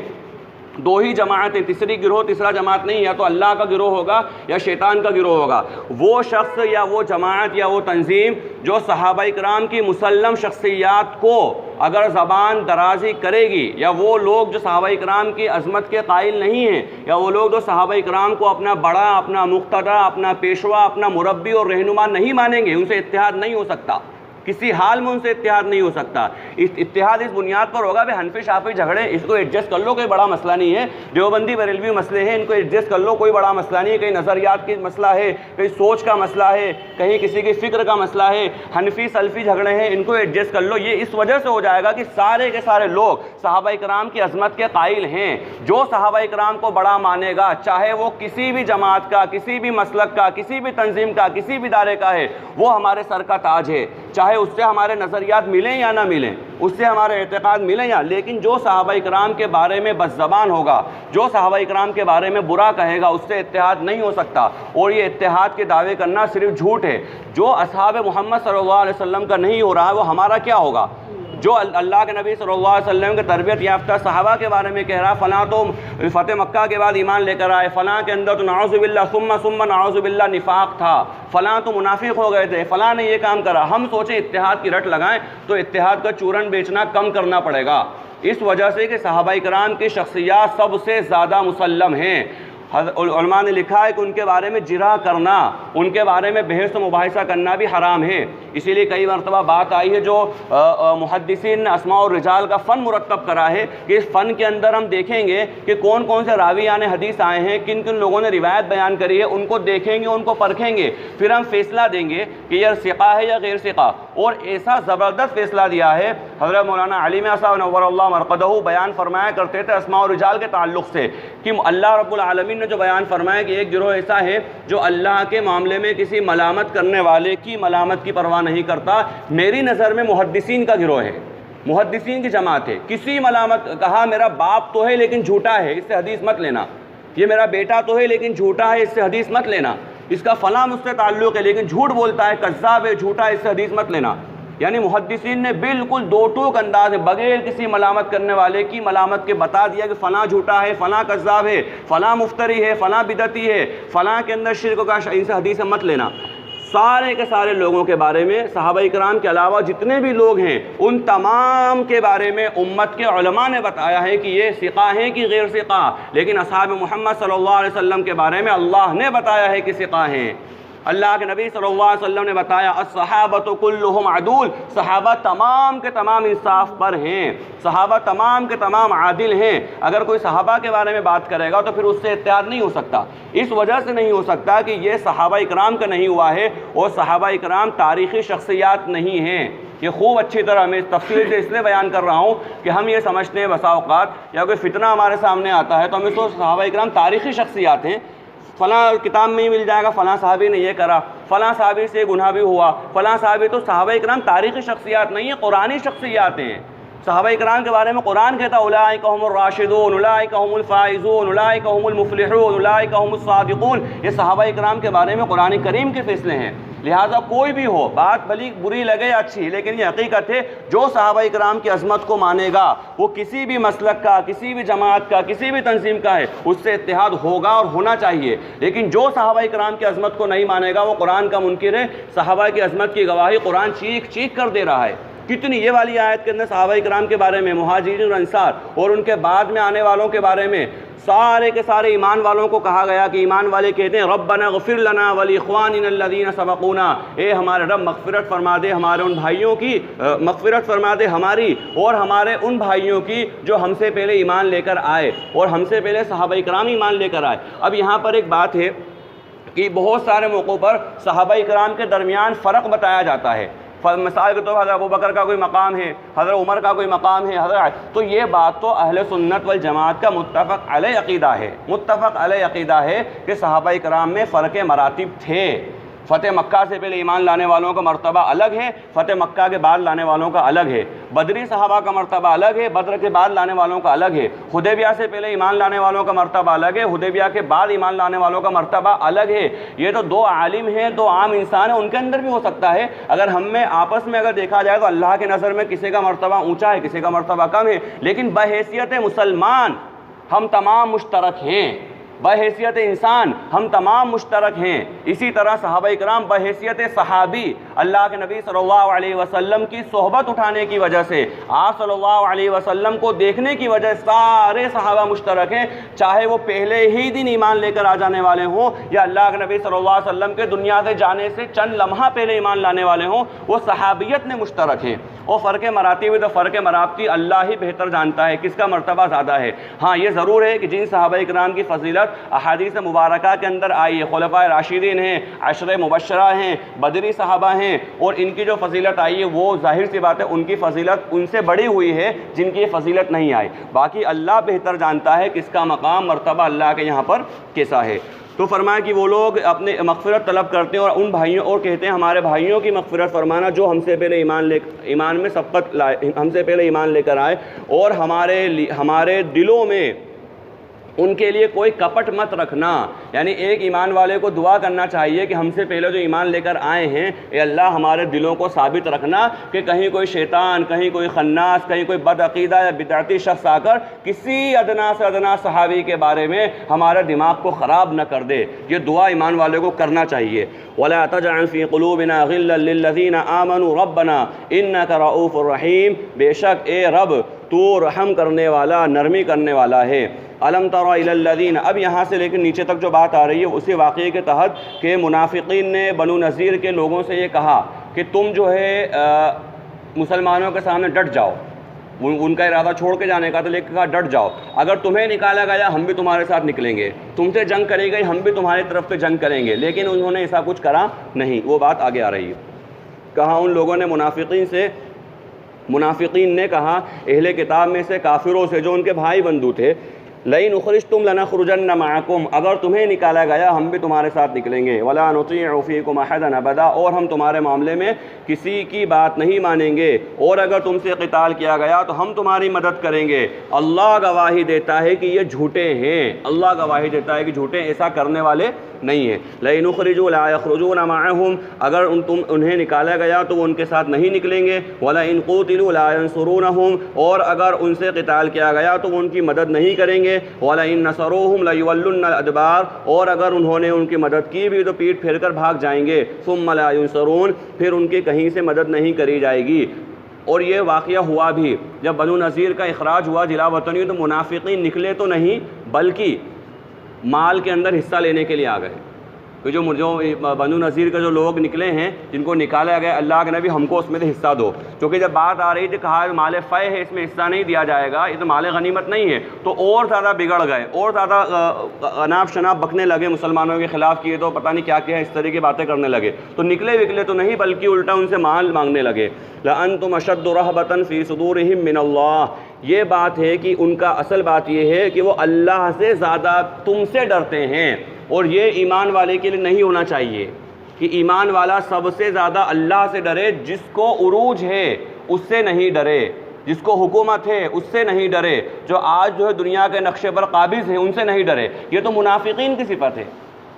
2 ہی جماعتیں، تیسرا جماعت نہیں، یا تو اللہ کا گروہ ہوگا یا شیطان کا گروہ ہوگا۔ وہ شخص یا وہ جماعت یا وہ تنظیم جو صحابہ کرام کی مسلم شخصیات کو اگر زبان درازی کرے گی، یا وہ لوگ جو صحابہ کرام کی عظمت کے قائل نہیں ہیں، یا وہ لوگ جو صحابہ کرام کو اپنا بڑا، اپنا مقتدی، اپنا پیشوا، اپنا مربی اور رہنما نہیں مانیں گے، ان سے اتحاد نہیں ہو سکتا، کسی حال میں ان سے اتحاد نہیں ہو سکتا۔ اتحاد اس بنیاد پر ہوگا کہ حنفی شافعی جھگڑے، اس کو ایڈجسٹ کر لو، کوئی بڑا مسئلہ نہیں ہے، دیوبندی بریلوی مسئلے ہیں، ان کو ایڈجسٹ کر لو، کوئی بڑا مسئلہ نہیں ہے، کہیں نظریات کی مسئلہ ہے، کہیں سوچ کا مسئلہ ہے، کہیں کسی کی فکر کا مسئلہ ہے، حنفی سلفی جھگڑے ہیں، ان کو ایڈجسٹ کر لو۔ یہ اس وجہ سے ہو جائے گا کہ سارے کے سارے لوگ صحابہ کرام کی عظمت کے قائل ہیں۔ جو صحابہ کرام کو بڑا مانے گا، چاہے وہ کسی بھی جماعت کا، کسی بھی مسلک کا، کسی بھی تنظیم کا، کسی بھی ادارے کا ہے، وہ ہمارے سر کا تاج ہے، چاہے اس سے ہمارے نظریات ملیں یا نہ ملیں، اس سے ہمارے اعتقاد ملیں یا، لیکن جو صحابہ کرام کے بارے میں بد زبان ہوگا، جو صحابہ کرام کے بارے میں برا کہے گا، اس سے اتحاد نہیں ہو سکتا۔ اور یہ اتحاد کے دعوے کرنا صرف جھوٹ ہے۔ جو اصحاب محمد صلی اللہ علیہ وسلم کا نہیں ہو رہا ہے، وہ ہمارا کیا ہوگا؟ جو اللہ کے نبی صلی اللہ علیہ وسلم کے تربیت یافتہ صحابہ کے بارے میں کہہ رہا، فلاں تو فتح مکہ کے بعد ایمان لے کر آئے، فلاں کے اندر تو نعوذ باللہ ثم نعوذ باللہ نفاق تھا، فلاں تو منافق ہو گئے تھے، فلاں نے یہ کام کرا۔ ہم سوچیں اتحاد کی رٹ لگائیں تو اتحاد کا چورن بیچنا کم کرنا پڑے گا، اس وجہ سے کہ صحابہ کرام کی شخصیات سب سے زیادہ مسلم ہیں۔ علماء نے لکھا ہے کہ ان کے بارے میں جرح کرنا، ان کے بارے میں بحث و مباحثہ کرنا بھی حرام ہے۔ اسی لیے کئی مرتبہ بات آئی ہے، جو محدثین نے اسماء الرجال کا فن مرتب کرا ہے، کہ اس فن کے اندر ہم دیکھیں گے کہ کون کون سے راویان حدیث آئے ہیں، کن کن لوگوں نے روایت بیان کری ہے، ان کو دیکھیں گے، ان کو پرکھیں گے، پھر ہم فیصلہ دیں گے کہ یہ ثقہ ہے یا غیر ثقہ۔ اور ایسا زبردست فیصلہ دیا ہے، حضرت مولانا علی میاں صاحب نور اللہ مرقدہ بیان فرمایا کرتے تھے اسماء الرجال کے تعلق سے، کہ اللہ رب العالمین نے جو بیان فرمایا کہ ایک گروہ ایسا ہے جو اللہ کے معاملے میں کسی ملامت کرنے والے کی ملامت کی پرواہ نہیں کرتا، میری نظر میں محدثین کا گروہ ہے، محدثین کی جماعت ہے۔ کسی ملامت، کہا میرا باپ تو ہے لیکن جھوٹا ہے، اس سے حدیث مت لینا، یہ میرا بیٹا تو ہے لیکن جھوٹا ہے، اس سے حدیث مت لینا، اس کا فلاں مجھ سے تعلق ہے لیکن جھوٹ بولتا ہے، کذاب ہے، جھوٹا ہے، اس سے حدیث مت لینا۔ یعنی محدثین نے بالکل دو ٹوک انداز میں بغیر کسی ملامت کرنے والے کی ملامت کے بتا دیا کہ فلاں جھوٹا ہے، فلاں کذاب ہے، فلاں مفتری ہے، فلاں بدعتی ہے، فلاں کے اندر شرک کا، ان سے حدیث مت لینا۔ سارے کے سارے لوگوں کے بارے میں، صحابہ کرام کے علاوہ جتنے بھی لوگ ہیں، ان تمام کے بارے میں امت کے علماء نے بتایا ہے کہ یہ ثقہ ہیں کہ غیر ثقہ، لیکن اصحاب محمد صلی اللہ علیہ وسلم کے بارے میں اللہ نے بتایا ہے کہ ثقہ ہیں۔ اللہ کے نبی صلی اللہ علیہ وسلم نے بتایا الصحابۃ کلھم عدول، صحابہ تمام کے تمام انصاف پر ہیں، صحابہ تمام کے تمام عادل ہیں۔ اگر کوئی صحابہ کے بارے میں بات کرے گا تو پھر اس سے اتحاد نہیں ہو سکتا، اس وجہ سے نہیں ہو سکتا کہ یہ صحابہ اکرام کا نہیں ہوا ہے، اور صحابہ اکرام تاریخی شخصیات نہیں ہیں۔ یہ خوب اچھی طرح میں تفصیل سے اس لیے بیان کر رہا ہوں کہ ہم یہ سمجھتے ہیں بسا اوقات یا کوئی فتنہ ہمارے سامنے آتا ہے تو ہم اس کو صحابہ اکرام تاریخی شخصیات ہیں، فلاں کتاب میں ہی مل جائے گا فلاں صحابی نے یہ کرا، فلاں صحابی سے گناہ بھی ہوا، فلاں صحابی، تو صحابہ اکرام تاریخی شخصیات نہیں ہیں، قرآنی شخصیات ہیں۔ صحابہ اکرام کے بارے میں قرآن کہتا اولئک هم الراشدون، اولئک هم الفائزون، اولئک هم المفلحون، اولئک هم الصادقون۔ یہ صحابہ اکرام کے بارے میں قرآن کریم کے فیصلے ہیں۔ لہٰذا کوئی بھی ہو، بات بھلی بری لگے یا اچھی، لیکن یہ حقیقت ہے، جو صحابہ اکرام کی عظمت کو مانے گا وہ کسی بھی مسلک کا، کسی بھی جماعت کا، کسی بھی تنظیم کا ہے، اس سے اتحاد ہوگا اور ہونا چاہیے۔ لیکن جو صحابہ اکرام کی عظمت کو نہیں مانے گا وہ قرآن کا منکر ہے۔ صحابہ کی عظمت کی گواہی قرآن چیخ چیخ کر دے رہا ہے۔ کتنی یہ والی آیت کے اندر صحابہ اکرام کے بارے میں، مہاجرین اور انصار اور ان کے بعد میں آنے والوں کے بارے میں، سارے کے سارے ایمان والوں کو کہا گیا کہ ایمان والے کہتے ہیں ربنا اغفر لنا ولاخواننا الذین سبقونا، اے ہمارے رب مغفرت فرما دے ہمارے ان بھائیوں کی، مغفرت فرما دے ہماری اور ہمارے ان بھائیوں کی جو ہم سے پہلے ایمان لے کر آئے اور ہم سے پہلے صحابہ اکرام ایمان لے کر آئے۔ اب یہاں پر ایک بات ہے کہ بہت سارے موقعوں پر صحابہ اکرام کے درمیان فرق بتایا جاتا ہے. مثال کے طور پر حضرت ابوبکر کا کوئی مقام ہے، حضرت عمر کا کوئی مقام ہے، تو یہ بات تو اہل سنت والجماعت کا متفق علیہ عقیدہ ہے، متفق علیہ عقیدہ ہے کہ صحابہ اکرام میں فرق مراتب تھے. فتح مکہ سے پہلے ایمان لانے والوں کا مرتبہ الگ ہے، فتح مکہ کے بعد لانے والوں کا الگ ہے. بدری صحابہ کا مرتبہ الگ ہے، بدر کے بعد لانے والوں کا الگ ہے. حدیبیہ سے پہلے ایمان لانے والوں کا مرتبہ الگ ہے، حدیبیہ کے بعد ایمان لانے والوں کا مرتبہ الگ ہے. یہ تو دو عالم ہیں، دو عام انسان ہیں، ان کے اندر بھی ہو سکتا ہے. اگر ہم میں آپس میں اگر دیکھا جائے تو اللہ کے نظر میں کسی کا مرتبہ اونچا ہے، کسی کا مرتبہ کم ہے، لیکن بحیثیت مسلمان ہم تمام مشترک ہیں، بحیثیت انسان ہم تمام مشترک ہیں. اسی طرح صحابہ اکرام بحیثیت صحابی اللہ کے نبی صلی اللہ علیہ وسلم کی صحبت اٹھانے کی وجہ سے، آپ صلی اللہ علیہ وسلم کو دیکھنے کی وجہ سے سارے صحابہ مشترک ہیں، چاہے وہ پہلے ہی دن ایمان لے کر آ جانے والے ہوں یا اللہ کے نبی صلی اللہ علیہ وسلم کے دنیا سے جانے سے چند لمحہ پہلے ایمان لانے والے ہوں، وہ صحابیت میں مشترک ہیں. اور فرق مراتب تو فرق مراتب اللہ ہی بہتر جانتا ہے کس کا مرتبہ زیادہ ہے. ہاں یہ ضرور ہے کہ جن صحابہ اکرام کی فضیلت احادیث مبارکہ کے اندر آئی ہے، خلفائے راشدین ہیں، عشرہ مبشرہ ہیں، بدری صحابہ ہیں، اور ان کی جو فضیلت آئی ہے وہ ظاہر سی بات ہے ان کی فضیلت ان سے بڑی ہوئی ہے جن کی فضیلت نہیں آئی. باقی اللہ بہتر جانتا ہے کس کا مقام مرتبہ اللہ کے یہاں پر کیسا ہے. تو فرمایا کہ وہ لوگ اپنے مغفرت طلب کرتے ہیں اور ان بھائیوں اور کہتے ہیں ہمارے بھائیوں کی مغفرت فرمانا جو ہم سے پہلے ایمان میں سبقت لائے، ہم سے پہلے ایمان لے کر آئے، اور ہمارے دلوں میں ان کے لیے کوئی کپٹ مت رکھنا. یعنی ایک ایمان والے کو دعا کرنا چاہیے کہ ہم سے پہلے جو ایمان لے کر آئے ہیں اے اللہ ہمارے دلوں کو ثابت رکھنا کہ کہیں کوئی شیطان، کہیں کوئی خناس، کہیں کوئی بد عقیدہ یا بدعتی شخص آ کر کسی ادنا سے ادنا صحابی کے بارے میں ہمارے دماغ کو خراب نہ کر دے. یہ دعا ایمان والے کو کرنا چاہیے. وَلَا تَجْعَلْ فِي قُلُوبِنَا غِلًّا لِّلَّذِينَ آمَنُوا رَبَّنَا إِنَّكَ رَءُوفٌ رَحِيمٌ. بے شک اے رب تو رحم کرنے والا، نرمی کرنے والا ہے. الم تر الی الذین، اب یہاں سے لیکن نیچے تک جو بات آ رہی ہے اسی واقعے کے تحت کہ منافقین نے بنو نذیر کے لوگوں سے یہ کہا کہ تم جو ہے مسلمانوں کے سامنے ڈٹ جاؤ. ان کا ارادہ چھوڑ کے جانے کا تھا لیکن کہا ڈٹ جاؤ، اگر تمہیں نکالا گیا ہم بھی تمہارے ساتھ نکلیں گے، تم سے جنگ کرے گئی ہم بھی تمہاری طرف سے جنگ کریں گے. لیکن انہوں نے ایسا کچھ کرا نہیں. وہ بات آگے آ رہی ہے. کہا ان لوگوں نے منافقین نے کہا اہل کتاب میں سے کافروں سے جو ان کے بھائی بندو تھے، لئن اخرجتم لنخرجن معکم، اگر تمہیں نکالا گیا ہم بھی تمہارے ساتھ نکلیں گے. ولا نطیع فیکم احدا ابدا، اور ہم تمہارے معاملے میں کسی کی بات نہیں مانیں گے، اور اگر تم سے قتال کیا گیا تو ہم تمہاری مدد کریں گے. اللہ گواہی دیتا ہے کہ یہ جھوٹے ہیں، اللہ گواہی دیتا ہے کہ جھوٹے، ایسا کرنے والے نہیں ہیں. لئن اخرجوا لا یخرجون معهم، اگر انہیں نکالا گیا تو وہ ان کے ساتھ نہیں نکلیں گے. ولئن قوتلوا لا ینصرونهم، اور اگر ان سے قتال کیا گیا تو وہ ان کی مدد نہیں کریں گے. وَلَئِن نَصَرُوهُمْ لَيُوَلُّنَّ الْأَدْبَارَ، اور اگر انہوں نے ان کی مدد کی بھی تو پیٹ پھیر کر بھاگ جائیں گے. ثُمَّ لَا يُنصَرُونَ، پھر ان کی کہیں سے مدد نہیں کری جائے گی. اور یہ واقعہ ہوا بھی جب بنو نذیر کا اخراج ہوا جلا وطنی، تو منافقین نکلے تو نہیں بلکہ مال کے اندر حصہ لینے کے لیے آ گئے. کہ جو بنو نذیر کے جو لوگ نکلے ہیں جن کو نکالا گیا، اللہ کے نبی ہم کو اس میں سے حصہ دو. کیونکہ جب بات آ رہی تھی کہا مال فے ہے اس میں حصہ نہیں دیا جائے گا، یہ تو مال غنیمت نہیں ہے، تو اور زیادہ بگڑ گئے، اور زیادہ اناپ شناپ بکنے لگے مسلمانوں کے خلاف، کیے تو پتہ نہیں کیا کیا اس طرح کی باتیں کرنے لگے. تو نکلے وکلے تو نہیں بلکہ الٹا ان سے مال مانگنے لگے. لَأَنْتُمْ أَشَدُّ رَهْبَةً فِي صُدُورِهِمْ مِنَ اللَّهِ، یہ بات ہے کہ ان کا اصل بات یہ ہے کہ وہ اللہ سے زیادہ تم سے ڈرتے ہیں. اور یہ ایمان والے کے لیے نہیں ہونا چاہیے کہ ایمان والا سب سے زیادہ اللہ سے ڈرے. جس کو عروج ہے اس سے نہیں ڈرے، جس کو حکومت ہے اس سے نہیں ڈرے، جو آج جو ہے دنیا کے نقشے پر قابض ہیں ان سے نہیں ڈرے. یہ تو منافقین کی صفت ہے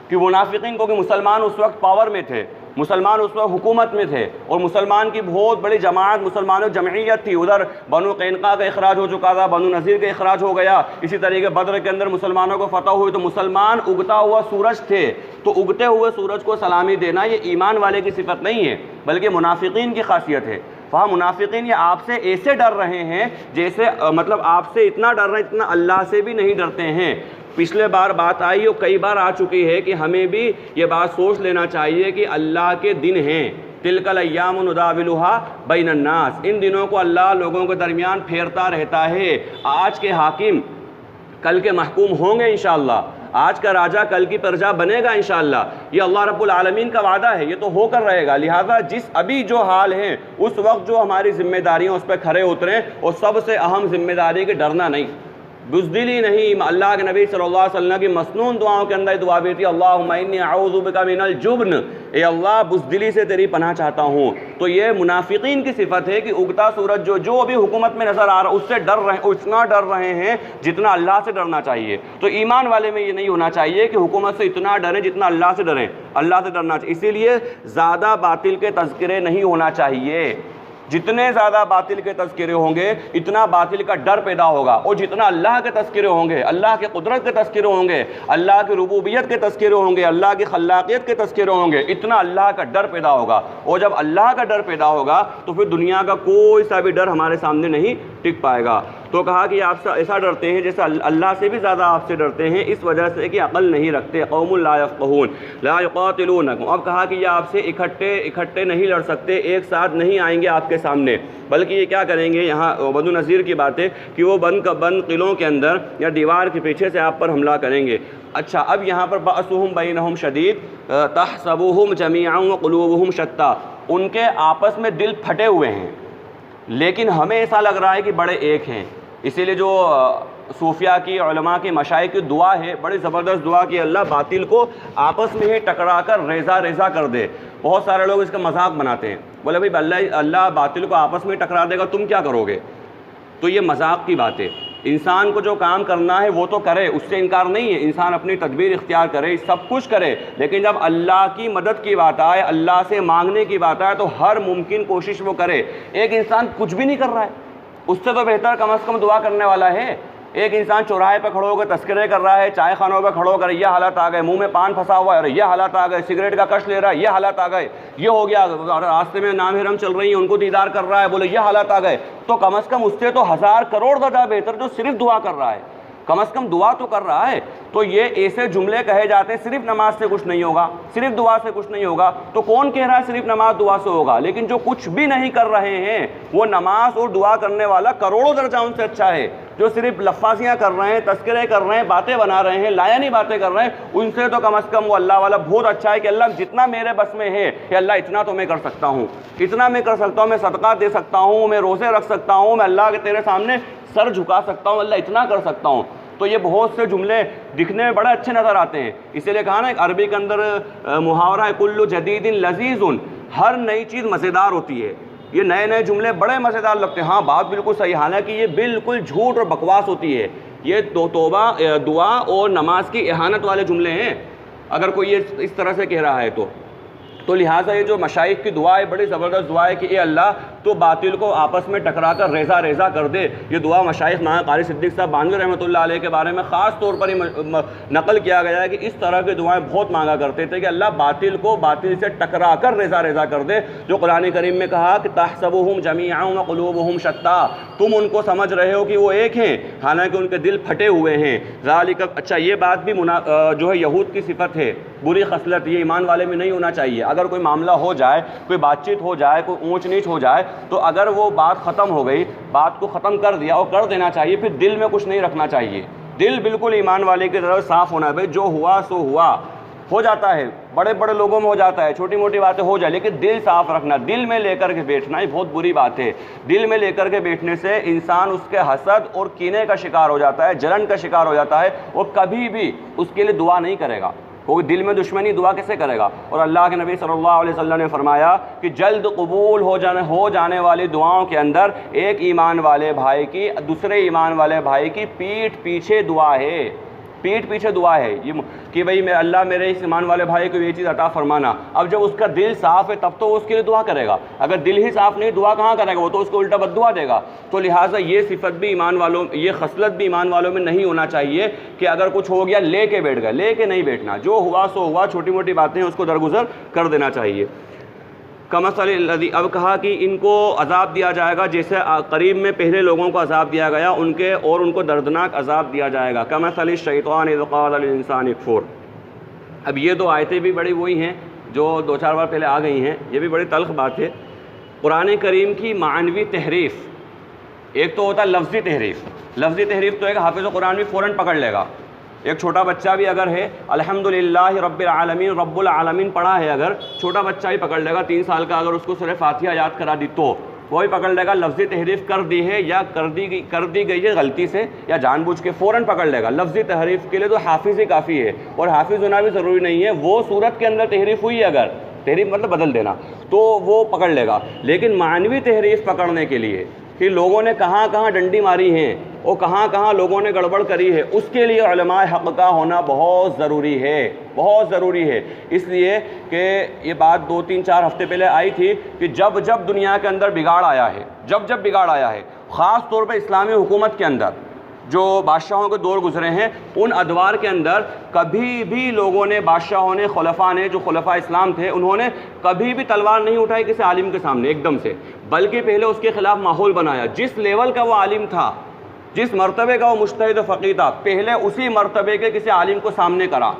کہ منافقین کو کہ مسلمان اس وقت پاور میں تھے، مسلمان اس وقت حکومت میں تھے، اور مسلمان کی بہت بڑی جماعت، مسلمانوں جمعیت تھی. ادھر بنو قینقاع کا اخراج ہو چکا تھا، بنو نذیر کا اخراج ہو گیا، اسی طریقے بدر کے اندر مسلمانوں کو فتح ہوئی. تو مسلمان اگتا ہوا سورج تھے، تو اگتے ہوئے سورج کو سلامی دینا یہ ایمان والے کی صفت نہیں ہے بلکہ منافقین کی خاصیت ہے. وہاں منافقین یہ آپ سے ایسے ڈر رہے ہیں جیسے مطلب آپ سے اتنا ڈر رہے ہیں اتنا اللہ سے بھی نہیں ڈرتے ہیں. پچھلے بار بات آئی اور کئی بار آ چکی ہے کہ ہمیں بھی یہ بات سوچ لینا چاہیے کہ اللہ کے دن ہیں. تلک الایام نداولها بین الناس، ان دنوں کو اللہ لوگوں کے درمیان پھیرتا رہتا ہے. آج کے حاکم کل کے محکوم ہوں گے انشاءاللہ. آج کا راجہ کل کی پرجا بنے گا انشاءاللہ، یہ اللہ رب العالمین کا وعدہ ہے، یہ تو ہو کر رہے گا۔ لہٰذا جس ابھی جو حال ہے اس وقت جو ہماری ذمہ داریاں اس پہ کھڑے اتریں، اور سب سے اہم ذمہ داری کہ ڈرنا نہیں، بزدلی نہیں۔ اللہ کے نبی صلی اللہ علیہ وسلم کی مسنون دعاؤں کے اندر دعا بھی تھی، اللہم انی اعوذ بک من الجبن، اے اللہ بزدلی سے تیری پناہ چاہتا ہوں۔ تو یہ منافقین کی صفت ہے کہ اگتا سورج جو ابھی حکومت میں نظر آ رہا اس سے ڈر رہے ہیں، اتنا ڈر رہے ہیں جتنا اللہ سے ڈرنا چاہیے۔ تو ایمان والے میں یہ نہیں ہونا چاہیے کہ حکومت سے اتنا ڈریں جتنا اللہ سے ڈریں، اللہ سے ڈرنا چاہیے۔ اسی لیے زیادہ باطل کے تذکرے نہیں ہونا چاہیے، جتنے زیادہ باطل کے تذکرے ہوں گے اتنا باطل کا ڈر پیدا ہوگا، اور جتنا اللہ کے تذکرے ہوں گے، اللہ کے قدرت کے تذکرے ہوں گے، اللہ کی ربوبیت کے تذکرے ہوں گے، اللہ کی خلاقیت کے تذکرے ہوں گے، اتنا اللہ کا ڈر پیدا ہوگا۔ اور جب اللہ کا ڈر پیدا ہوگا تو پھر دنیا کا کوئی سا بھی ڈر ہمارے سامنے نہیں ٹک پائے گا۔ تو کہا کہ آپ ایسا ڈرتے ہیں جیسے اللہ سے بھی زیادہ آپ سے ڈرتے ہیں، اس وجہ سے کہ عقل نہیں رکھتے، قوم لا یفقہون لا یقاتلونکم۔ اب کہا کہ یہ آپ سے اکٹھے نہیں لڑ سکتے، ایک ساتھ نہیں آئیں گے آپ کے سامنے، بلکہ یہ کیا کریں گے، یہاں بنو نذیر کی بات ہے کہ وہ بند قلعوں کے اندر یا دیوار کے پیچھے سے آپ پر حملہ کریں گے۔ اچھا، اب یہاں پر بأسہم بینہم شدید تحسبوہم جمیعا وقلوبہم شتیٰ، ان کے آپس میں دل پھٹے ہوئے ہیں لیکن ہمیں ایسا لگ رہا ہے کہ بڑے ایک ہیں۔ اسی لیے جو صوفیاء کی، علماء کی، مشائخ کی دعا ہے، بڑی زبردست دعا کہ اللہ باطل کو آپس میں ہی ٹکرا کر ریزہ ریزہ کر دے۔ بہت سارے لوگ اس کا مذاق بناتے ہیں، بولے بھائی اللہ باطل کو آپس میں ٹکرا دے گا، تم کیا کرو گے؟ تو یہ مذاق کی بات ہے۔ انسان کو جو کام کرنا ہے وہ تو کرے، اس سے انکار نہیں ہے، انسان اپنی تدبیر اختیار کرے، سب کچھ کرے، لیکن جب اللہ کی مدد کی بات آئے، اللہ سے مانگنے کی بات آئے تو ہر ممکن کوشش وہ کرے۔ ایک انسان کچھ بھی نہیں کر رہا ہے، اس سے تو بہتر کم از کم دعا کرنے والا ہے۔ ایک انسان چوراہے پہ کھڑو ہو کر تذکرے کر رہا ہے، چائے خانوں پہ کھڑو کر یہ حالت آ گئے، منہ میں پان پھنسا ہوا ہے یہ حالت آ گئے، سگریٹ کا کش لے رہا ہے یہ حالت آ گئے، یہ ہو گیا، راستے میں نامحرم چل رہی ہیں ان کو دیدار کر رہا ہے، بولے یہ حالت آ گئے، تو کم از کم اس سے تو 1000 کروڑ زیادہ بہتر جو صرف دعا کر رہا ہے، کم از کم دعا تو کر رہا ہے۔ تو یہ ایسے جملے کہے جاتے ہیں صرف نماز سے کچھ نہیں ہوگا، صرف دعا سے کچھ نہیں ہوگا، تو کون کہہ رہا ہے صرف نماز دعا سے ہوگا؟ لیکن جو کچھ بھی نہیں کر رہے ہیں وہ نماز اور دعا کرنے والا کروڑوں درجہ ان سے اچھا ہے۔ جو صرف لفاظیاں کر رہے ہیں، تذکرے کر رہے ہیں، باتیں بنا رہے ہیں، لایانی باتیں کر رہے ہیں، ان سے تو کم از کم وہ اللہ والا بہت اچھا ہے کہ اللہ جتنا میرے بس میں ہے کہ اللہ اتنا تو میں کر سکتا ہوں، اتنا میں کر سکتا ہوں، میں صدقہ دے سکتا ہوں، میں روزے رکھ سکتا ہوں، میں اللہ کے تیرے سامنے سر جھکا سکتا ہوں، اللہ اتنا کر سکتا ہوں۔ تو یہ بہت سے جملے دکھنے میں بڑے اچھے نظر آتے ہیں، اسی لیے کہا نا ایک عربی کے اندر محاورہ ہے کل جدید لذیذ، ہر نئی چیز مزیدار ہوتی ہے۔ یہ نئے نئے جملے بڑے مزیدار لگتے ہیں، ہاں بات بالکل صحیح، حالانکہ یہ بالکل جھوٹ اور بکواس ہوتی ہے۔ یہ توبہ، دعا اور نماز کی اہانت والے جملے ہیں اگر کوئی یہ اس طرح سے کہہ رہا ہے تو لہٰذا یہ جو مشائخ کی دعا ہے بڑی زبردست دعا ہے کہ اے اللہ تو باطل کو آپس میں ٹکرا کر ریزہ ریزہ کر دے۔ یہ دعا مشائخ مولانا قاری صدیق صاحب بانوی رحمۃ اللہ علیہ کے بارے میں خاص طور پر نقل کیا گیا ہے کہ اس طرح کی دعائیں بہت مانگا کرتے تھے کہ اللہ باطل کو باطل سے ٹکرا کر ریزہ ریزہ کر دے۔ جو قرآن کریم میں کہا کہ تحسبوہم جمیعا وقلوبہم شتیٰ، تم ان کو سمجھ رہے ہو کہ وہ ایک ہیں حالانکہ ان کے دل پھٹے ہوئے ہیں۔ ذالک، اچھا یہ بات بھی جو ہے یہود کی صفت ہے، بری خصلت، یہ ایمان والے میں نہیں ہونا چاہیے۔ اگر کوئی معاملہ ہو جائے، کوئی بات چیت ہو جائے، کوئی اونچ نیچ ہو جائے تو اگر وہ بات ختم ہو گئی، بات کو ختم کر دیا اور کر دینا چاہیے، پھر دل میں کچھ نہیں رکھنا چاہیے۔ دل بالکل ایمان والے کی طرف صاف ہونا ہے، بھائی جو ہوا سو ہوا، ہو جاتا ہے بڑے بڑے لوگوں میں ہو جاتا ہے، چھوٹی موٹی باتیں ہو جائے، لیکن دل صاف رکھنا، دل میں لے کر کے بیٹھنا یہ بہت بری بات ہے۔ دل میں لے کر کے بیٹھنے سے انسان اس کے حسد اور کینے کا شکار ہو جاتا ہے، جلن کا شکار ہو جاتا ہے، اور کبھی بھی اس کے لیے دعا نہیں کرے گا۔ کوئی دل میں دشمنی دعا کیسے کرے گا؟ اور اللہ کے نبی صلی اللہ علیہ وسلم نے فرمایا کہ جلد قبول ہو جانے والی دعاؤں کے اندر ایک ایمان والے بھائی کی دوسرے ایمان والے بھائی کی پیٹھ پیچھے دعا ہے، پیٹھ پیچھے دعا ہے یہ کہ بھئی میں اللہ میرے اس ایمان والے بھائی کو یہ چیز عطا فرمانا۔ اب جب اس کا دل صاف ہے تب تو وہ اس کے لیے دعا کرے گا، اگر دل ہی صاف نہیں دعا کہاں کرے گا؟ وہ تو اس کو الٹا بد دعا دے گا۔ تو لہٰذا یہ صفت بھی ایمان والوں، یہ خصلت بھی ایمان والوں میں نہیں ہونا چاہیے کہ اگر کچھ ہو گیا لے کے بیٹھ گئے، لے کے نہیں بیٹھنا، جو ہوا سو ہوا، چھوٹی موٹی باتیں اس کو درگزر کر دینا چاہیے۔ کمثل الذی، اب کہا کہ ان کو عذاب دیا جائے گا جیسے قریب میں پہلے لوگوں کو عذاب دیا گیا ان کے، اور ان کو دردناک عذاب دیا جائے گا۔ کمثل الشیطان اذ قال للانسان اکفر۔ اب یہ دو آیتیں بھی بڑی وہی ہیں جو 2-4 بار پہلے آ گئی ہیں، یہ بھی بڑی تلخ بات ہے۔ قرآن کریم کی معنوی تحریف، ایک تو ہوتا ہے لفظی تحریف، لفظی تحریف تو ایک حافظ قرآن بھی فوراً پکڑ لے گا، ایک چھوٹا بچہ بھی اگر ہے الحمدللہ رب العالمین رب العالمین پڑھا ہے، اگر چھوٹا بچہ ہی پکڑ لے گا 3 سال کا، اگر اس کو سورہ فاتحہ یاد کرا دی تو وہی پکڑ لے گا لفظی تحریف کر دی ہے یا کر دی گئی ہے غلطی سے یا جان بوجھ کے، فوراً پکڑ لے گا۔ لفظی تحریف کے لیے تو حافظ ہی کافی ہے، اور حافظ ہونا بھی ضروری نہیں ہے، وہ صورت کے اندر تحریف ہوئی ہے، اگر تحریف مطلب بدل دینا، تو وہ پکڑ لے گا۔ لیکن معنوی تحریف پکڑنے کے لیے کہ لوگوں نے کہاں کہاں ڈنڈی ماری ہیں اور کہاں کہاں لوگوں نے گڑبڑ کری ہے، اس کے لیے علماء حق کا ہونا بہت ضروری ہے، بہت ضروری ہے۔ اس لیے کہ یہ بات 2-3-4 ہفتے پہلے آئی تھی کہ جب دنیا کے اندر بگاڑ آیا ہے، جب بگاڑ آیا ہے، خاص طور پہ اسلامی حکومت کے اندر جو بادشاہوں کے دور گزرے ہیں، ان ادوار کے اندر کبھی بھی لوگوں نے، بادشاہوں نے، خلفاء نے، جو خلفاء اسلام تھے، انہوں نے کبھی بھی تلوار نہیں اٹھائی کسی عالم کے سامنے ایک دم سے، بلکہ پہلے اس کے خلاف ماحول بنایا۔ جس لیول کا وہ عالم تھا، جس مرتبے کا وہ مجتہد و فقیہ تھا، پہلے اسی مرتبے کے کسی عالم کو سامنے کرا،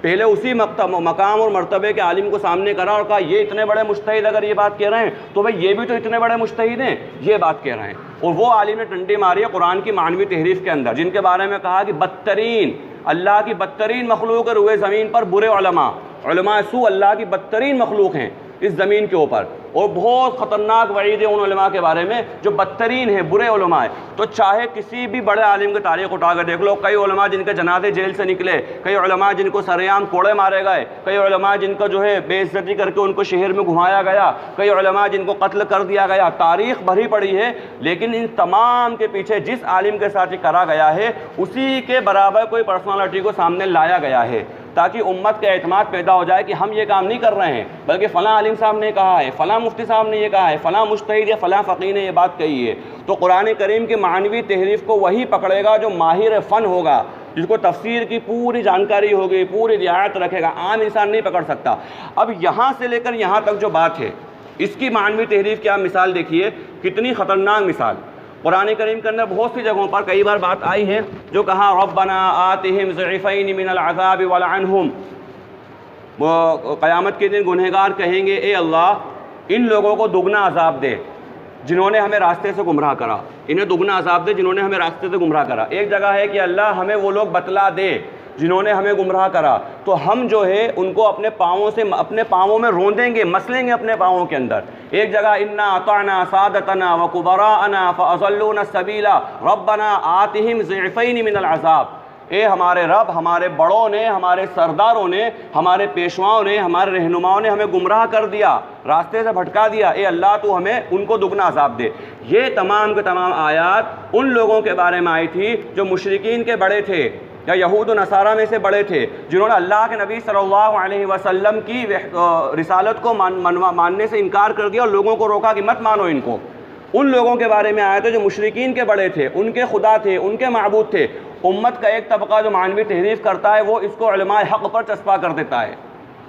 پہلے اسی مقام اور مرتبے کے عالم کو سامنے کرا اور کہا یہ اتنے بڑے مجتہد اگر یہ بات کہہ رہے ہیں تو بھئی یہ بھی تو اتنے بڑے مجتہد ہیں، یہ بات کہہ رہے ہیں۔ اور وہ عالم نے ڈنڈی ماری ہے قرآن کی معنوی تحریف کے اندر، جن کے بارے میں کہا کہ بدترین، اللہ کی بدترین مخلوق روئے زمین پر برے علماء سو اللہ کی بدترین مخلوق ہیں اس زمین کے اوپر، اور بہت خطرناک وعید ہے ان علماء کے بارے میں جو بدترین ہیں، برے علماء ہیں۔ تو چاہے کسی بھی بڑے عالم کی تاریخ اٹھا کر دیکھ لو، کئی علماء جن کے جنازے جیل سے نکلے، کئی علماء جن کو سرعام کوڑے مارے گئے، کئی علماء جن کو جو ہے بے عزتی کر کے ان کو شہر میں گھمایا گیا، کئی علماء جن کو قتل کر دیا گیا، تاریخ بھری پڑی ہے۔ لیکن ان تمام کے پیچھے جس عالم کے ساتھ یہ کرا گیا ہے، اسی کے برابر کوئی پرسنالٹی کو سامنے لایا گیا ہے، تاکہ امت کا اعتماد پیدا ہو جائے کہ ہم یہ کام نہیں کر رہے ہیں، بلکہ فلاں عالم صاحب نے کہا ہے، فلاں مفتی صاحب نے یہ کہا ہے، فلاں مجتہد یا فلاں فقیہ نے یہ بات کہی ہے۔ تو قرآن کریم کی معنوی تحریف کو وہی پکڑے گا جو ماہر فن ہوگا، جس کو تفسیر کی پوری جانکاری ہوگی، پوری رعایت رکھے گا، عام انسان نہیں پکڑ سکتا۔ اب یہاں سے لے کر یہاں تک جو بات ہے، اس کی معنوی تحریف کی آپ مثال دیکھیے، کتنی خطرناک مثال۔ قرآن کریم کے اندر بہت سی جگہوں پر کئی بار بات آئی ہے جو کہا ربنا آتہم ضعفین من العذاب ولعنہم، قیامت کے دن گنہگار کہیں گے اے اللہ ان لوگوں کو دگنا عذاب دے جنہوں نے ہمیں راستے سے گمراہ کرا، انہیں دگنا عذاب دے جنہوں نے ہمیں راستے سے گمراہ کرا۔ ایک جگہ ہے کہ اللہ ہمیں وہ لوگ بتلا دے جنہوں نے ہمیں گمراہ کرا، تو ہم جو ہے ان کو اپنے پاؤں میں روندیں گے، مسلیں گے اپنے پاؤں کے اندر۔ ایک جگہ انا اطعنا سادتنا وکبراءنا فاضلونا السبیل ربنا آتہم ضعفین من العذاب، اے ہمارے رب، ہمارے بڑوں نے، ہمارے سرداروں نے، ہمارے پیشواؤں نے، ہمارے رہنماؤں نے ہمیں گمراہ کر دیا، راستے سے بھٹکا دیا، اے اللہ تو ہمیں ان کو دگنا عذاب دے۔ یہ تمام کے تمام آیات ان لوگوں کے بارے میں آئی تھی جو مشرکین کے بڑے تھے یا یہود و نصارہ میں سے بڑے تھے، جنہوں نے اللہ کے نبی صلی اللہ علیہ وسلم کی رسالت کو ماننے سے انکار کر دیا اور لوگوں کو روکا کہ مت مانو ان کو۔ ان لوگوں کے بارے میں آئے تھے جو مشرکین کے بڑے تھے، ان کے خدا تھے، ان کے معبود تھے۔ امت کا ایک طبقہ جو معنوی تحریف کرتا ہے وہ اس کو علماء حق پر چسپاں کر دیتا ہے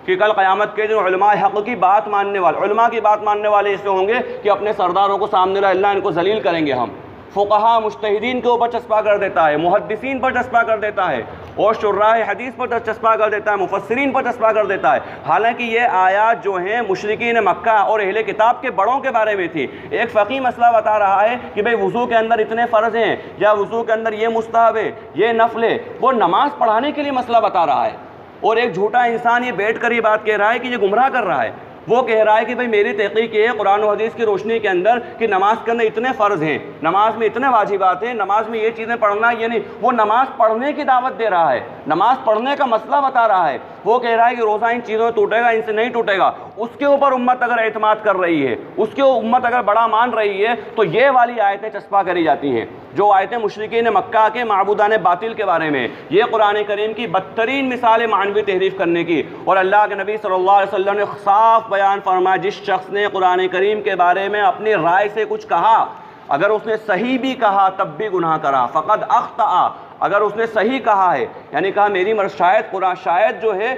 کہ کل قیامت کے دن علماء حق کی بات ماننے والے، علماء کی بات ماننے والے اس سے ہوں گے کہ اپنے سرداروں کو سامنے لا، اللہ ان کو ذلیل کریں گے ہم۔ فقہاء مجتہدین کے اوپر چسپاں کر دیتا ہے، محدثین پر چسپاں کر دیتا ہے، اور شراح حدیث پر چسپاں کر دیتا ہے، مفسرین پر چسپاں کر دیتا ہے۔ حالانکہ یہ آیات جو ہیں مشرکین مکہ اور اہل کتاب کے بڑوں کے بارے میں تھی۔ ایک فقیہ مسئلہ بتا رہا ہے کہ بھئی وضو کے اندر اتنے فرض ہیں یا وضو کے اندر یہ مستحب ہے، یہ نفل ہے، وہ نماز پڑھانے کے لیے مسئلہ بتا رہا ہے، اور ایک جھوٹا انسان یہ بیٹھ کر یہ بات کہہ رہا ہے کہ یہ گمراہ کر رہا ہے۔ وہ کہہ رہا ہے کہ بھئی میری تحقیق یہ ہے قرآن و حدیث کی روشنی کے اندر کہ نماز کے اندر اتنے فرض ہیں، نماز میں اتنے واجبات ہیں، نماز میں یہ چیزیں پڑھنا یہ نہیں، وہ نماز پڑھنے کی دعوت دے رہا ہے، نماز پڑھنے کا مسئلہ بتا رہا ہے۔ وہ کہہ رہا ہے کہ روزہ ان چیزوں سے ٹوٹے گا، ان سے نہیں ٹوٹے گا۔ اس کے اوپر امت اگر اعتماد کر رہی ہے، اس کے امت اگر بڑا مان رہی ہے، تو یہ والی آیتیں چسپاں کری جاتی ہیں جو آیتیں مشرکین مکہ کے معبودان باطل کے بارے میں۔ یہ قرآن کریم کی بدترین مثال معنوی تحریف کرنے کی، اور اللہ کے نبی صلی اللہ علیہ وسلم نے صاف بیان فرمایا جس شخص نے قرآن کریم کے بارے میں اپنی رائے سے کچھ کہا، اگر اس نے صحیح بھی کہا تب بھی گناہ کرا، فقد اخطأ، اگر اس نے صحیح کہا ہے یعنی کہا میری شاید قرآن شاید جو ہے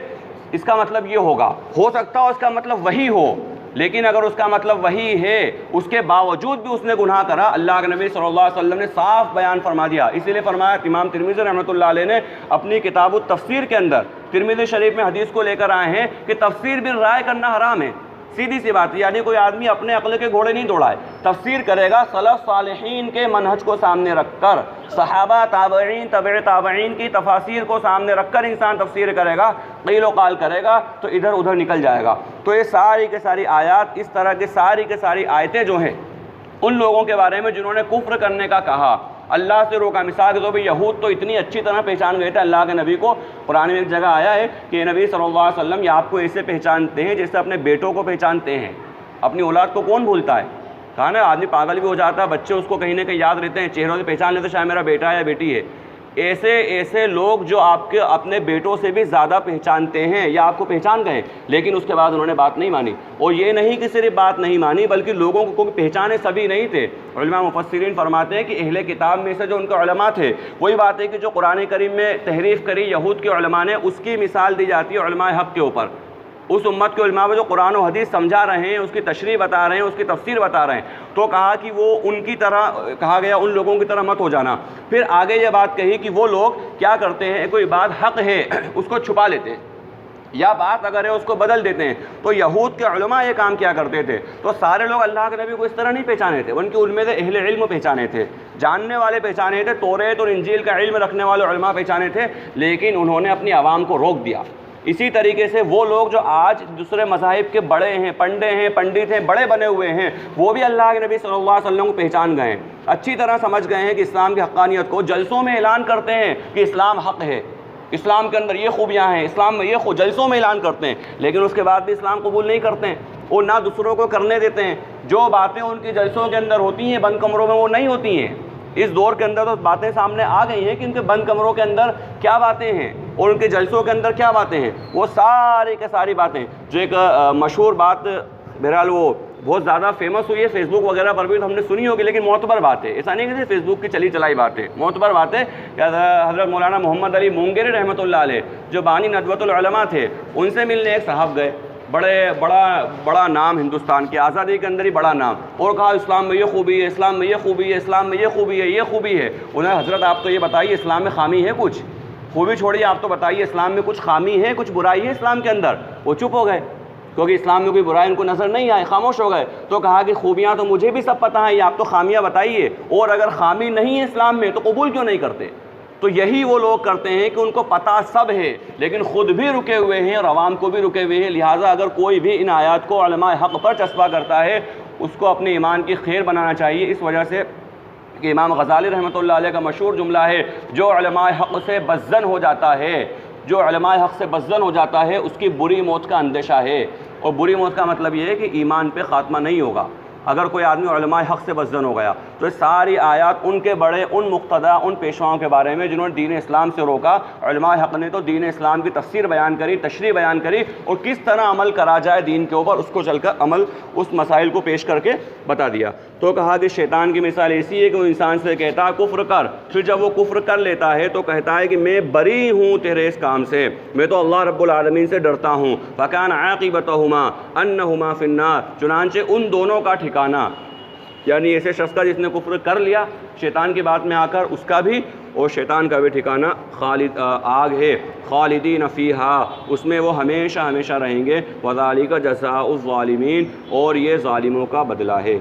اس کا مطلب یہ ہوگا، ہو سکتا ہے اس کا مطلب وہی ہو، لیکن اگر اس کا مطلب وہی ہے اس کے باوجود بھی اس نے گناہ کرا، اللہ کے نبی صلی اللہ علیہ وسلم نے صاف بیان فرما دیا۔ اسی لیے فرمایا، امام ترمذی رحمۃ اللہ علیہ نے اپنی کتاب التفسیر کے اندر ترمذی شریف میں حدیث کو لے کر آئے ہیں کہ تفسیر بالرائے کرنا حرام ہے، سیدھی سی بات ہے، یعنی کوئی آدمی اپنے عقل کے گھوڑے نہیں دوڑائے، تفسیر کرے گا سلف صالحین کے منہج کو سامنے رکھ کر، صحابہ تابعین تبع تابعین کی تفاسیر کو سامنے رکھ کر انسان تفسیر کرے گا، قیل و قال کرے گا تو ادھر ادھر نکل جائے گا۔ تو یہ ساری کے ساری آیات، اس طرح کی ساری کے ساری آیتیں جو ہیں ان لوگوں کے بارے میں جنہوں نے کفر کرنے کا کہا، اللہ سے روکا۔ مثال کے طور پہ یہود تو اتنی اچھی طرح پہچان گئے تھے اللہ کے نبی کو، قرآن میں ایک جگہ آیا ہے کہ نبی صلی اللہ علیہ وسلم یہ آپ کو ایسے پہچانتے ہیں جیسے اپنے بیٹوں کو پہچانتے ہیں۔ اپنی اولاد کو کون بھولتا ہے؟ کہا نا آدمی پاگل بھی ہو جاتا ہے، بچے اس کو کہیں نہ کہیں یاد رہتے ہیں، چہروں سے پہچان لیتے شاید میرا بیٹا ہے یا بیٹی ہے۔ ایسے لوگ جو آپ کے اپنے بیٹوں سے بھی زیادہ پہچانتے ہیں یا آپ کو پہچان گئے، لیکن اس کے بعد انہوں نے بات نہیں مانی۔ اور یہ نہیں کہ صرف بات نہیں مانی بلکہ لوگوں کو پہچانے سبھی نہیں تھے۔ علماء مفسرین فرماتے ہیں کہ اہل کتاب میں سے جو ان کے علماء تھے، وہی بات ہے کہ جو قرآن کریم میں تحریف کری یہود کے علماء نے، اس کی مثال دی جاتی ہے علماء حق کے اوپر۔ اس امت کے علماء جو قرآن و حدیث سمجھا رہے ہیں، اس کی تشریح بتا رہے ہیں، اس کی تفسیر بتا رہے ہیں، تو کہا کہ وہ ان کی طرح، کہا گیا ان لوگوں کی طرح مت ہو جانا۔ پھر آگے یہ بات کہی کہ وہ لوگ کیا کرتے ہیں، کوئی بات حق ہے اس کو چھپا لیتے ہیں، یا بات اگر ہے اس کو بدل دیتے ہیں۔ تو یہود کے علماء یہ کام کیا کرتے تھے۔ تو سارے لوگ اللہ کے نبی کو اس طرح نہیں پہچانے تھے، ان کے علم سے اہل علم پہچانے تھے، جاننے والے پہچانے تھے، توریت اور انجیل کا علم رکھنے والے علماء پہچانے تھے، لیکن انہوں نے اپنی عوام کو روک دیا۔ اسی طریقے سے وہ لوگ جو آج دوسرے مذاہب کے بڑے ہیں، پنڈے ہیں، پنڈت ہیں، بڑے بنے ہوئے ہیں، وہ بھی اللہ کے نبی صلی اللہ علیہ وسلم کو پہچان گئے ہیں، اچھی طرح سمجھ گئے ہیں کہ اسلام کی حقانیت کو، جلسوں میں اعلان کرتے ہیں کہ اسلام حق ہے، اسلام کے اندر یہ خوبیاں ہیں، اسلام میں یہ جلسوں میں اعلان کرتے ہیں، لیکن اس کے بعد بھی اسلام قبول نہیں کرتے ہیں، اور نہ دوسروں کو کرنے دیتے ہیں۔ جو باتیں ان کی جلسوں کے اندر ہوتی ہیں بند کمروں میں، وہ نہیں ہوتی ہیں۔ اس دور کے اندر تو باتیں سامنے آ گئی ہیں کہ ان کے بند کمروں کے اندر کیا باتیں ہیں اور ان کے جلسوں کے اندر کیا باتیں ہیں، وہ ساری کے ساری باتیں۔ جو ایک مشہور بات، بہرحال وہ بہت زیادہ فیمس ہوئی ہے، فیس بک وغیرہ پر بھی تو ہم نے سنی ہوگی، لیکن معتبر بات ہے، ایسا نہیں کہ فیس بک کی چلی چلائی بات ہے، معتبر بات ہے کہ حضرت مولانا محمد علی مونگیری رحمۃ اللہ علیہ جو بانی ندوۃ العلماء تھے، ان سے ملنے ایک صاحب گئے، بڑا نام ہندوستان کی آزادی کے اندر ہی بڑا نام، اور کہا اسلام میں یہ خوبی ہے، اسلام میں یہ خوبی ہے، اسلام میں یہ خوبی ہے، یہ خوبی ہے۔ انہیں حضرت آپ تو یہ بتائیے اسلام میں خامی ہے کچھ؟ خوبی چھوڑیے، آپ تو بتائیے اسلام میں کچھ خامی ہے، کچھ برائی ہے اسلام کے اندر؟ وہ چپ ہو گئے کیونکہ اسلام میں کوئی برائی ان کو نظر نہیں آئے، خاموش ہو گئے۔ تو کہا کہ خوبیاں تو مجھے بھی سب پتہ ہیں، آپ تو خامیاں بتائیے، اور اگر خامی نہیں ہے اسلام میں تو قبول کیوں نہیں کرتے؟ تو یہی وہ لوگ کرتے ہیں کہ ان کو پتہ سب ہے لیکن خود بھی رکے ہوئے ہیں اور عوام کو بھی رکے ہوئے ہیں۔ لہٰذا اگر کوئی بھی ان آیات کو علماء حق پر چسپاں کرتا ہے، اس کو اپنے ایمان کی خیر بنانا چاہیے۔ اس وجہ سے کہ امام غزالی رحمۃ اللہ علیہ کا مشہور جملہ ہے، جو علماء حق سے بزن ہو جاتا ہے، جو علماء حق سے بزن ہو جاتا ہے، اس کی بری موت کا اندیشہ ہے۔ اور بری موت کا مطلب یہ ہے کہ ایمان پہ خاتمہ نہیں ہوگا اگر کوئی آدمی علماء حق سے بزن ہو گیا۔ تو ساری آیات ان کے بڑے، ان مقتدا، ان پیشواؤں کے بارے میں جنہوں نے دین اسلام سے روکا۔ علماء حق نے تو دین اسلام کی تفسیر بیان کری، تشریح بیان کری، اور کس طرح عمل کرا جائے دین کے اوپر، اس کو چل کر عمل، اس مسائل کو پیش کر کے بتا دیا۔ تو کہا کہ شیطان کی مثال ایسی ہے کہ وہ انسان سے کہتا ہے کفر کر، پھر جب وہ کفر کر لیتا ہے تو کہتا ہے کہ میں بری ہوں تیرے اس کام سے، میں تو اللہ رب العالمین سے ڈرتا ہوں۔ فَكَانَ عَاقِبَتُهُمَا أَنَّهُمَا فِي النَّارِ، چنانچہ ان دونوں کا ٹھکانہ، یعنی ایسے شخص کا جس نے کفر کر لیا شیطان کی بات میں آ کر، اس کا بھی اور شیطان کا بھی ٹھکانہ آگ ہے، خالدین فیہا، اس میں وہ ہمیشہ ہمیشہ رہیں گے، وَذَلِكَ جَزَاءُ الظَّالِمِينَ، اور یہ ظالموں کا بدلہ ہے۔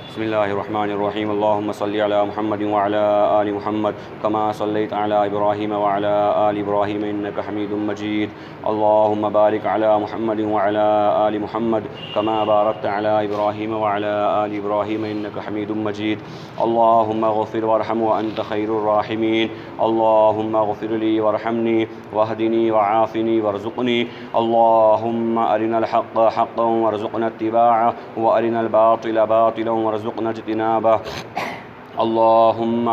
بسم اللہ الرحمن الرحیم، اللہم صلی علی محمد وعلی آل محمد کما صلیت علی ابراہیم وعلی آل ابراہیم انک حمید مجید، اللہم بارک علی محمد وعلی آل محمد کما بارکت علی ابراہیم وعلی آل ابراہیم انک حمید مجید، اللہم اغفر وارحم وانت خیر الراحمین، اللہم اغفر لی وارحمنی واہدنی وعافنی وارزقنی، اللہم ارنا الحق حقا وارزقنا اتباعہ وارنا الباطل باطلا وارزقنا اجتنابہ، اللہم